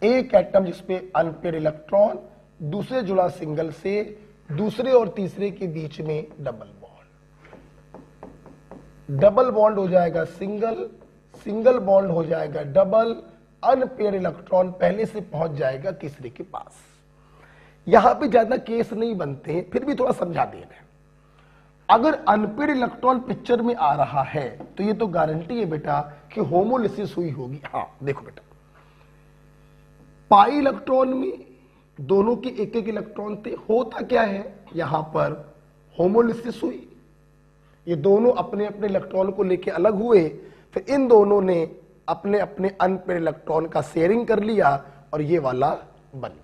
एक एटम जिसपे अनपेयर इलेक्ट्रॉन दूसरे जुड़ा सिंगल से, दूसरे और तीसरे के बीच में डबल बॉन्ड, डबल बॉन्ड हो जाएगा सिंगल, सिंगल बॉन्ड हो जाएगा डबल, अनपेयर इलेक्ट्रॉन पहले से पहुंच जाएगा तीसरे के पास। यहां पे ज्यादा केस नहीं बनते हैं, फिर भी थोड़ा समझा दे रहे हैं। अगर अनपेयर इलेक्ट्रॉन पिक्चर में आ रहा है तो ये तो गारंटी है बेटा कि होमोलिसिस हुई होगी। हाँ देखो बेटा, पाई इलेक्ट्रॉन में दोनों के एक एक इलेक्ट्रॉन थे, होता क्या है यहां पर होमोलिसिस हुई, ये दोनों अपने अपने इलेक्ट्रॉन को लेके अलग हुए, फिर इन दोनों ने अपने अपने अनपेयर इलेक्ट्रॉन का शेयरिंग कर लिया और ये वाला बन गया।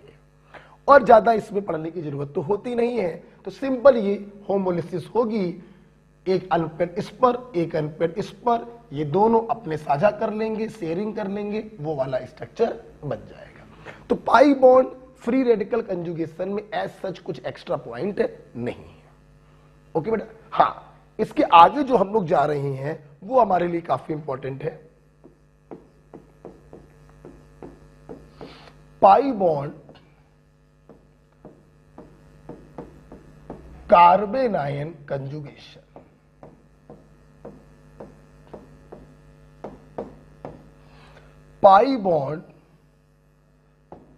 और ज्यादा इसमें पढ़ने की जरूरत तो होती नहीं है, तो सिंपल ये होमोलिसिस होगी, एक अनपेयर इस पर एक अनपेयर इस पर, ये दोनों अपने साझा कर लेंगे, शेयरिंग कर लेंगे, वो वाला स्ट्रक्चर बन जाएगा। तो pi bond free radical conjugation में एज सच कुछ एक्स्ट्रा पॉइंट नहीं है। ओके बेटा, हाँ इसके आगे जो हम लोग जा रहे हैं वो हमारे लिए काफी इंपॉर्टेंट है। Pi bond carbanion conjugation. Pi bond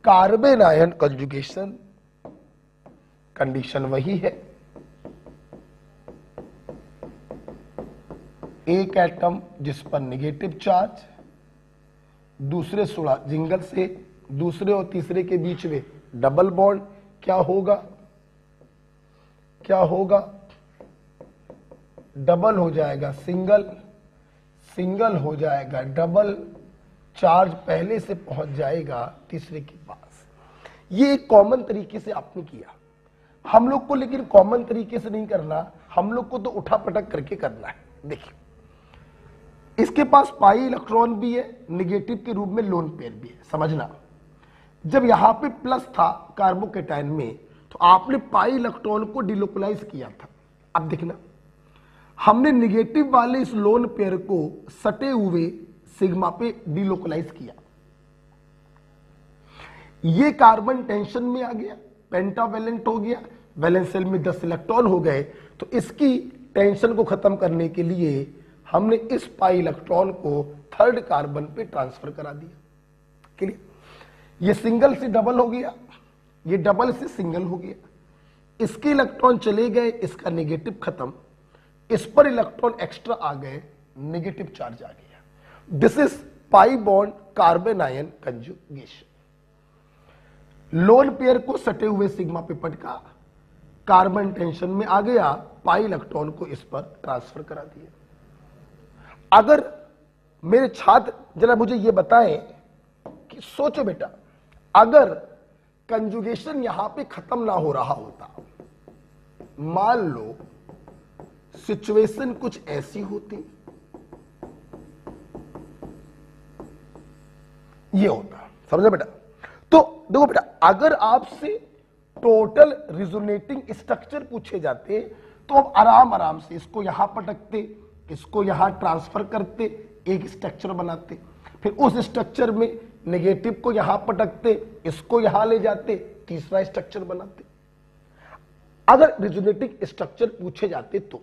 carbanion conjugation condition वही है, एक एटम जिस पर नेगेटिव चार्ज, दूसरे जुड़ा सिंगल से, दूसरे और तीसरे के बीच में डबल बॉन्ड, क्या होगा क्या होगा, डबल हो जाएगा सिंगल, सिंगल हो जाएगा डबल, चार्ज पहले से पहुंच जाएगा तीसरे के पास। ये एक कॉमन तरीके से आपने किया, हम लोग को लेकिन कॉमन तरीके से नहीं करना, हम लोग को तो उठा पटक करके करना है। देखिए इसके पास पाई इलेक्ट्रॉन भी है, नेगेटिव के रूप में लोन पेयर भी है। समझना, जब यहां पे प्लस था कार्बोकेटाइन में तो आपने पाई इलेक्ट्रॉन को डिलोकलाइज किया था। अब देखना, हमने नेगेटिव वाले इस लोन पेयर को सटे हुए सिग्मा पे डिलोकलाइज किया, ये कार्बन टेंशन में आ गया, पेंटावेलेंट हो गया, वैलेंस शेल में 10 इलेक्ट्रॉन हो गए, तो इसकी टेंशन को खत्म करने के लिए हमने इस पाई इलेक्ट्रॉन को थर्ड कार्बन पे ट्रांसफर करा दिया। क्लियर, ये सिंगल से डबल हो गया, ये डबल से सिंगल हो गया, इसके इलेक्ट्रॉन चले गए, इसका नेगेटिव खत्म, इस पर इलेक्ट्रॉन एक्स्ट्रा आ गए, नेगेटिव चार्ज आ गया। This is pi bond carbanion conjugation. Lone pair को सटे हुए सिग्मा पे पटका, कार्बन टेंशन में आ गया, पाई इलेक्ट्रॉन को इस पर ट्रांसफर करा दिया। अगर मेरे छात्र जरा मुझे यह बताएं कि सोचो बेटा, अगर कंजुगेशन यहां पे खत्म ना हो रहा होता, मान लो सिचुएशन कुछ ऐसी होती, ये होता, समझे बेटा। तो देखो बेटा, अगर आपसे टोटल रिजोनेटिंग स्ट्रक्चर पूछे जाते तो अब आराम आराम से इसको यहां पटकते, इसको यहां ट्रांसफर करते, एक स्ट्रक्चर बनाते, फिर उस स्ट्रक्चर में नेगेटिव को यहां पटकते, इसको यहां ले जाते, तीसरा स्ट्रक्चर बनाते। अगर रिजोनेटिंग स्ट्रक्चर पूछे जाते तो,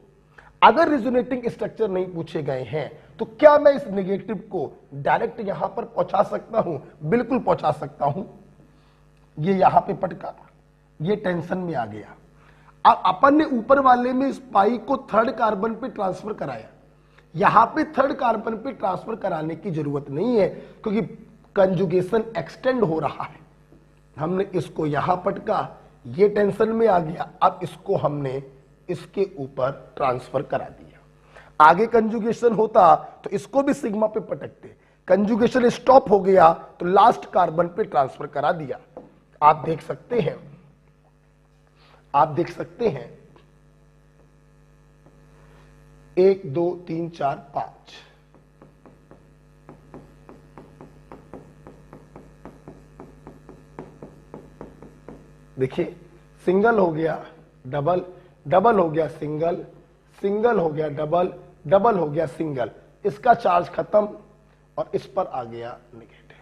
अगर रिजोनेटिंग स्ट्रक्चर नहीं पूछे गए हैं तो क्या मैं इस नेगेटिव को डायरेक्ट यहां पर पहुंचा सकता हूं? बिल्कुल पहुंचा सकता हूं। ये यहां पे पटका, ये टेंशन में आ गया, अब अपन ने ऊपर वाले में इस पाई को थर्ड कार्बन पे ट्रांसफर कराया, यहां पे थर्ड कार्बन पे ट्रांसफर कराने की जरूरत नहीं है क्योंकि कंजुगेशन एक्सटेंड हो रहा है। हमने इसको यहां पटका, ये टेंशन में आ गया, अब इसको हमने इसके ऊपर ट्रांसफर करा दिया। आगे कंजुगेशन होता तो इसको भी सिग्मा पे पटकते, कंजुगेशन स्टॉप हो गया तो लास्ट कार्बन पे ट्रांसफर करा दिया। आप देख सकते हैं, आप देख सकते हैं 1 2 3 4 5, देखिए सिंगल हो गया डबल, डबल हो गया सिंगल, सिंगल हो गया डबल, डबल हो गया सिंगल, इसका चार्ज खत्म और इस पर आ गया नेगेटिव।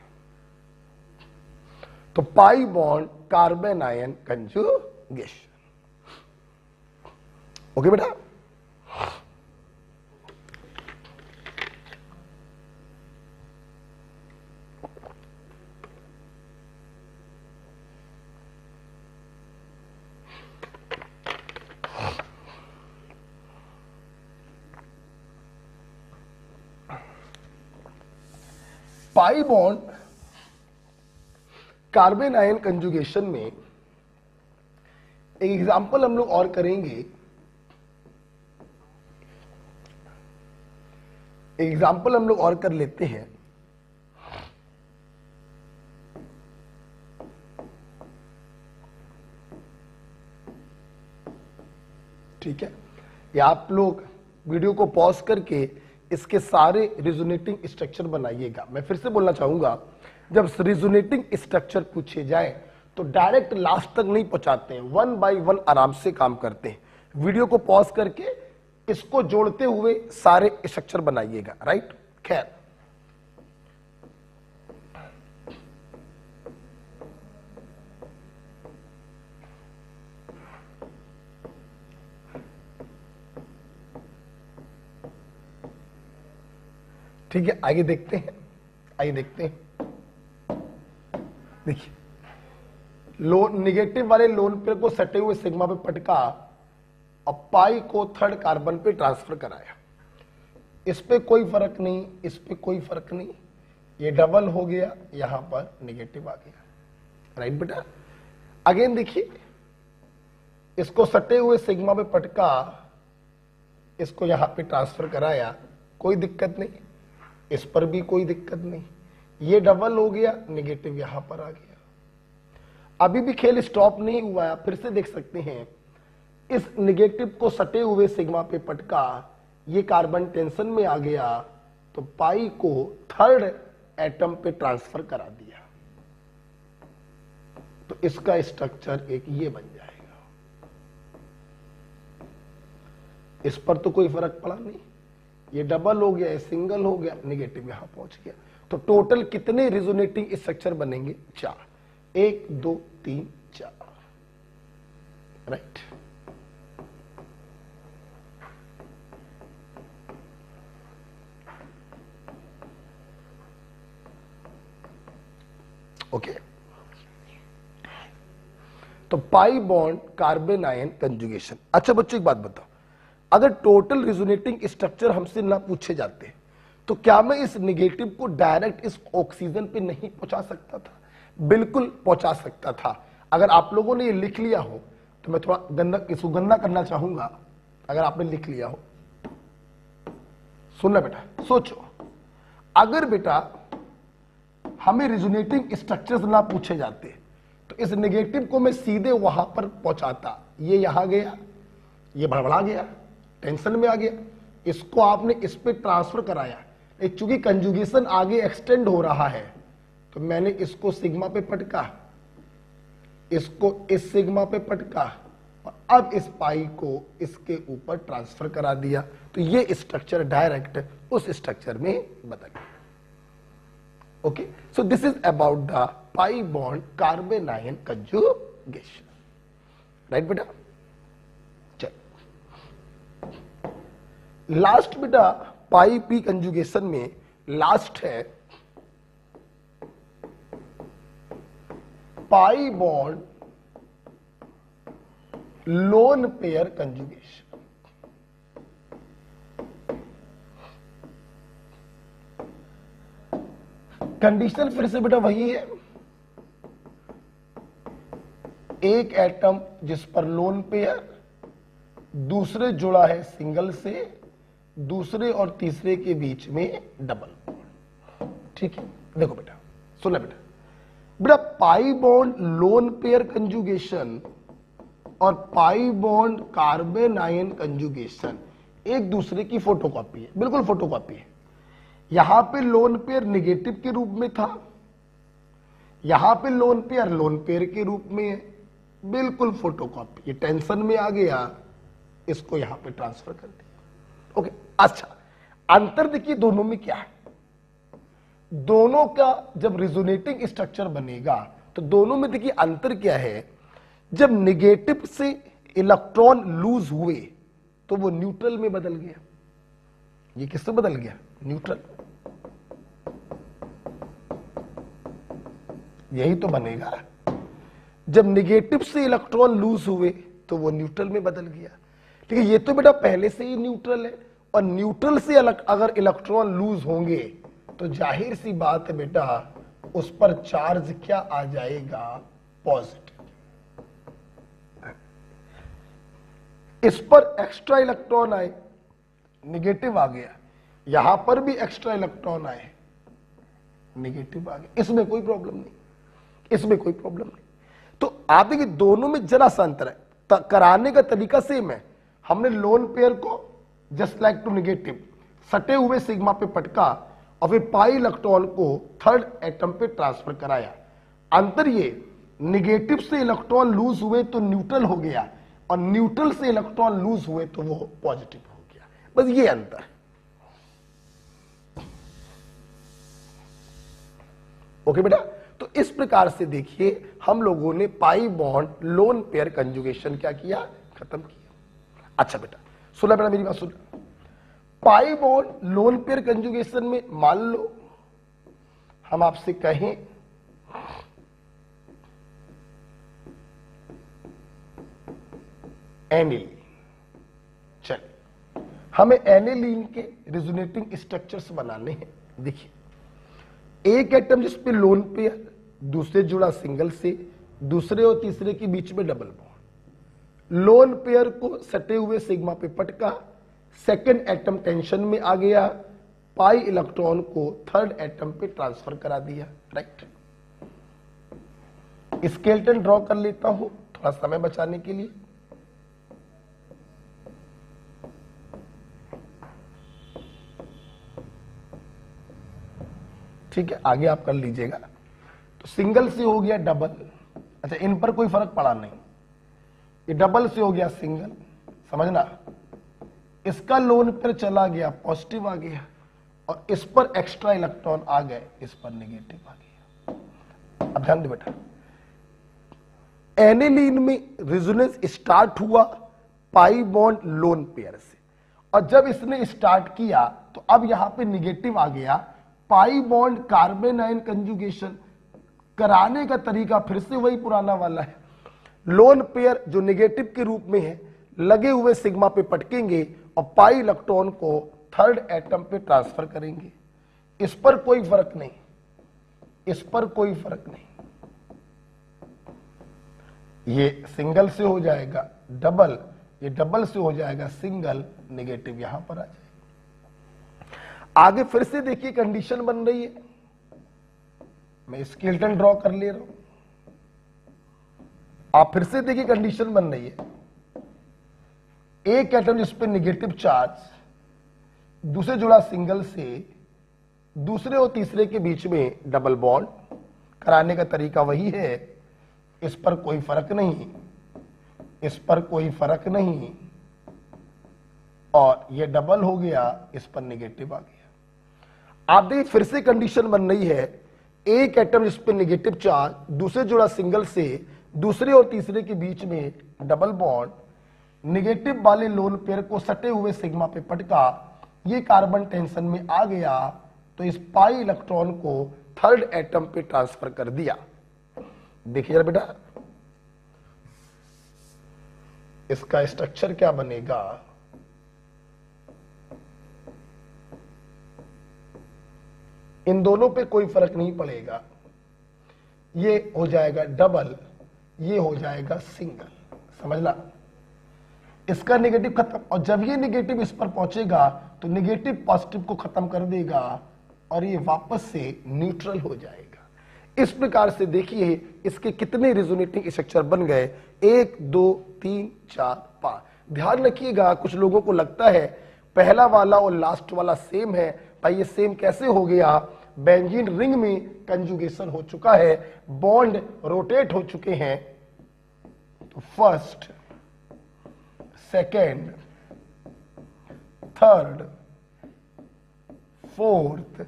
तो pi bond carbanion conjugation. Okay बेटा, pi bond carbanion conjugation में एक एग्जांपल हम लोग और करेंगे। एग्जांपल हम लोग और कर लेते हैं। ठीक है, या आप लोग वीडियो को पॉज करके इसके सारे रिजोनेटिंग स्ट्रक्चर बनाइएगा। मैं फिर से बोलना चाहूंगा, जब रिजोनेटिंग स्ट्रक्चर पूछे जाए तो डायरेक्ट लास्ट तक नहीं पहुंचाते हैं, 1 बाय 1 आराम से काम करते हैं। वीडियो को पॉज करके इसको जोड़ते हुए सारे स्ट्रक्चर बनाइएगा। राइट, खैर ठीक है, आगे देखते हैं, आइए देखते हैं। देखिए लोन निगेटिव वाले लोन पेयर को सटे हुए सिग्मा पे पटका और पाई को थर्ड कार्बन पे ट्रांसफर कराया। इस पे कोई फर्क नहीं, इस पे कोई फर्क नहीं, ये डबल हो गया, यहां पर नेगेटिव आ गया। राइट बेटा, अगेन देखिए इसको सटे हुए सिग्मा पे पटका, इसको यहां पे ट्रांसफर कराया, कोई दिक्कत नहीं, इस पर भी कोई दिक्कत नहीं, ये डबल हो गया, नेगेटिव यहां पर आ गया। अभी भी खेल स्टॉप नहीं हुआ है, फिर से देख सकते हैं। इस नेगेटिव को सटे हुए सिग्मा पे पटका, ये कार्बन टेंशन में आ गया तो पाई को थर्ड एटम पे ट्रांसफर करा दिया, तो इसका स्ट्रक्चर एक ये बन जाएगा। इस पर तो कोई फर्क पड़ा नहीं, ये डबल हो गया, ये सिंगल हो गया, नेगेटिव यहां पहुंच गया। तो टोटल कितने रिजोनेटिंग स्ट्रक्चर बनेंगे? 4, 1 2 3 4। Right, okay. तो pi bond carbanion conjugation. अच्छा बच्चों एक बात बताओ, अगर टोटल रिजोनेटिंग स्ट्रक्चर हमसे ना पूछे जाते तो क्या मैं इस नेगेटिव को डायरेक्ट इस ऑक्सीजन पे नहीं पहुंचा सकता था? बिल्कुल पहुंचा सकता था। अगर आप लोगों ने ये लिख लिया हो तो मैं थोड़ा इसको गंदा करना चाहूंगा। अगर आपने लिख लिया हो, सुनना बेटा, सोचो, अगर बेटा हमें रिजोनेटिंग स्ट्रक्चर्स ना पूछे जाते तो इस नेगेटिव को मैं सीधे वहां पर पहुंचाता। ये यहां गया, ये बड़बड़ा गया, टेंशन में आ गया, इसको आपने इस पे ट्रांसफर कराया। चूंकि कंजुगेशन आगे एक्सटेंड हो रहा है तो मैंने इसको सिग्मा पे पटका, इसको इस सिग्मा पे पटका और अब इस पाई को इसके ऊपर ट्रांसफर करा दिया। तो ये स्ट्रक्चर डायरेक्ट उस स्ट्रक्चर में बदल गया। Okay, so this is about the pi bond carbanion conjugation. Right बेटा, लास्ट बेटा पाई पी कंजुगेशन में लास्ट है pi bond lone pair conjugation. Condition फिर से बेटा वही है, एक एटम जिस पर लोन पेयर, दूसरे जुड़ा है सिंगल से, दूसरे और तीसरे के बीच में डबल बॉन्ड। ठीक है, देखो बेटा, सुना बेटा, बेटा pi bond lone pair conjugation और pi bond carbanion conjugation एक दूसरे की फोटोकॉपी है, बिल्कुल फोटोकॉपी है। यहां पे लोन पेयर नेगेटिव के रूप में था, यहां पे लोन पेयर के रूप में है, बिल्कुल फोटोकॉपी। ये टेंशन में आ गया, इसको यहां पे ट्रांसफर कर दिया। ओके, अच्छा अंतर देखिए दोनों में क्या है। दोनों का जब रिजोनेटिंग स्ट्रक्चर बनेगा तो दोनों में देखिए अंतर क्या है। जब नेगेटिव से इलेक्ट्रॉन लूज हुए तो वो न्यूट्रल में बदल गया। ये किससे बदल गया? न्यूट्रल। यही तो बनेगा, जब नेगेटिव से इलेक्ट्रॉन लूज हुए तो वो न्यूट्रल में बदल गया। ठीक है, ये तो बेटा पहले से ही न्यूट्रल है, और न्यूट्रल से अगर इलेक्ट्रॉन लूज होंगे तो जाहिर सी बात है बेटा उस पर चार्ज क्या आ जाएगा? पॉजिटिव। इस पर एक्स्ट्रा इलेक्ट्रॉन आए, नेगेटिव आ गया, यहां पर भी एक्स्ट्रा इलेक्ट्रॉन आए, नेगेटिव आ गया। इसमें कोई प्रॉब्लम नहीं, इसमें कोई प्रॉब्लम नहीं। तो आप देखिए दोनों में जरा सा अंतर है, कराने का तरीका सेम है। हमने लोन पेयर को जस्ट लाइक टू नेगेटिव सटे हुए सिग्मा पे पटका और फिर पाई इलेक्ट्रॉन को थर्ड एटम पे ट्रांसफर कराया। अंतर ये, नेगेटिव से इलेक्ट्रॉन लूज हुए तो न्यूट्रल हो गया, और न्यूट्रल से इलेक्ट्रॉन लूज हुए तो वो पॉजिटिव हो गया। बस ये अंतर है। ओके बेटा, तो इस प्रकार से देखिए हम लोगों ने पाई बॉन्ड लोन पेयर कंजुगेशन क्या किया? खत्म किया। अच्छा बेटा सुना, बेटा मेरी बात सुना। पाई बॉन्ड लोन पेयर कंजुगेशन में मान लो हम आपसे कहें एनिलीन, चलिए हमें एनिलीन के रिजोनेटिंग स्ट्रक्चर्स बनाने हैं। देखिए एक एटम जिस पे लोन पेयर, दूसरे जुड़ा सिंगल से, दूसरे और तीसरे के बीच में डबल बॉन्ड। लोन पेयर को सटे हुए सिग्मा पे पटका, सेकेंड एटम टेंशन में आ गया, पाई इलेक्ट्रॉन को थर्ड एटम पे ट्रांसफर करा दिया। राइट, स्केलेटन ड्रॉ कर लेता हूं थोड़ा समय बचाने के लिए। ठीक है, आगे आप कर लीजिएगा। तो सिंगल से हो गया डबल, अच्छा इन पर कोई फर्क पड़ा नहीं, ये डबल से हो गया सिंगल, समझना। इसका लोन पर चला गया, पॉजिटिव आ गया, और इस पर एक्स्ट्रा इलेक्ट्रॉन आ गए, इस पर नेगेटिव आ गया। अब ध्यान दे बेटा, एनिलीन में रेजोनेंस स्टार्ट हुआ पाई बॉन्ड लोन पेयर से, और जब इसने स्टार्ट किया तो अब यहां पे नेगेटिव आ गया। पाई बॉन्ड कार्बन आयन कंजुगेशन कराने का तरीका फिर से वही पुराना वाला है। लोन पेयर जो नेगेटिव के रूप में है लगे हुए सिग्मा पे पटकेंगे और पाई इलेक्ट्रॉन को थर्ड एटम पे ट्रांसफर करेंगे। इस पर कोई फर्क नहीं, इस पर कोई फर्क नहीं। ये सिंगल से हो जाएगा डबल, ये डबल से हो जाएगा सिंगल, नेगेटिव यहां पर आ जाएगा। आगे फिर से देखिए कंडीशन बन रही है, मैं स्केलेटन ड्रॉ कर ले रहा हूं, आप फिर से देखिए कंडीशन बन रही है। एक एटम जिस पे नेगेटिव चार्ज, दूसरे जुड़ा सिंगल से, दूसरे और तीसरे के बीच में डबल बॉन्ड, कराने का तरीका वही है। इस पर कोई फर्क नहीं, इस पर कोई फर्क नहीं, और ये डबल हो गया, इस पर नेगेटिव आ गया। आप देखिए फिर से कंडीशन बन रही है, एक एटम जिस पे नेगेटिव चार्ज, दूसरे जुड़ा सिंगल से, दूसरे और तीसरे के बीच में डबल बॉन्ड, नेगेटिव वाले लोन पेयर को सटे हुए सिग्मा पे पटका, ये कार्बन टेंशन में आ गया, तो इस पाई इलेक्ट्रॉन को थर्ड एटम पे ट्रांसफर कर दिया। देखिए जरा बेटा इसका स्ट्रक्चर क्या बनेगा। इन दोनों पे कोई फर्क नहीं पड़ेगा, ये हो जाएगा डबल, ये हो जाएगा सिंगल, समझना। इसका नेगेटिव खत्म, और जब ये नेगेटिव इस पर पहुंचेगा तो नेगेटिव पॉजिटिव को खत्म कर देगा और ये वापस से न्यूट्रल हो जाएगा। इस प्रकार से देखिए इसके कितने रिजोनेटिंग स्ट्रक्चर बन गए, 1 2 3 4 5। ध्यान रखिएगा, कुछ लोगों को लगता है पहला वाला और लास्ट वाला सेम है। भाई ये सेम कैसे हो गया? बेंजीन रिंग में कंजुगेशन हो चुका है, बॉन्ड रोटेट हो चुके हैं। तो first, second, third, fourth,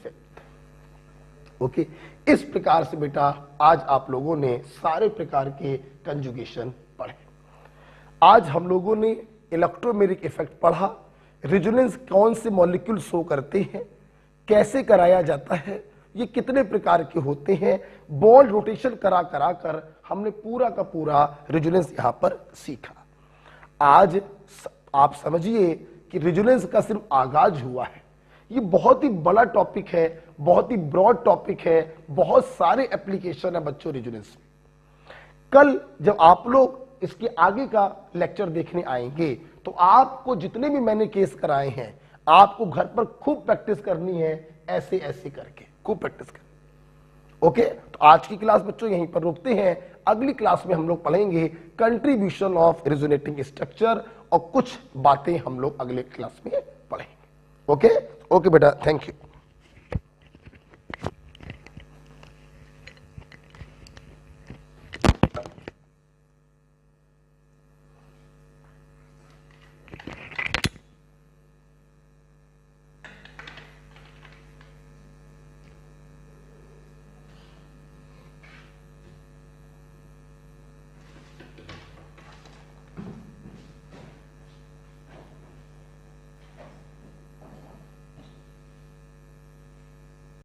fifth. Okay, इस प्रकार से बेटा आज आप लोगों ने सारे प्रकार के कंजुगेशन पढ़े। आज हम लोगों ने इलेक्ट्रोमेरिक इफेक्ट पढ़ा, रेजोनेंस कौन से मॉलिक्यूल शो करते हैं, कैसे कराया जाता है, ये कितने प्रकार के होते हैं, बॉन्ड रोटेशन करा करा कर हमने पूरा का पूरा रेजोनेंस यहां पर सीखा। आज आप समझिए कि रेजोनेंस का सिर्फ आगाज हुआ है। ये बहुत ही बड़ा टॉपिक है, बहुत ही ब्रॉड टॉपिक है, बहुत सारे एप्लीकेशन है बच्चों रेजोनेंस में। कल जब आप लोग इसके आगे का लेक्चर देखने आएंगे तो आपको जितने भी मैंने केस कराए हैं आपको घर पर खूब प्रैक्टिस करनी है, ऐसे ऐसे करके खूब प्रैक्टिस करनी। ओके, तो आज की क्लास बच्चों यहीं पर रोकते हैं। अगली क्लास में हम लोग पढ़ेंगे कंट्रीब्यूशन ऑफ रेजोनेटिंग स्ट्रक्चर और कुछ बातें हम लोग अगले क्लास में पढ़ेंगे। ओके ओके बेटा, थैंक यू।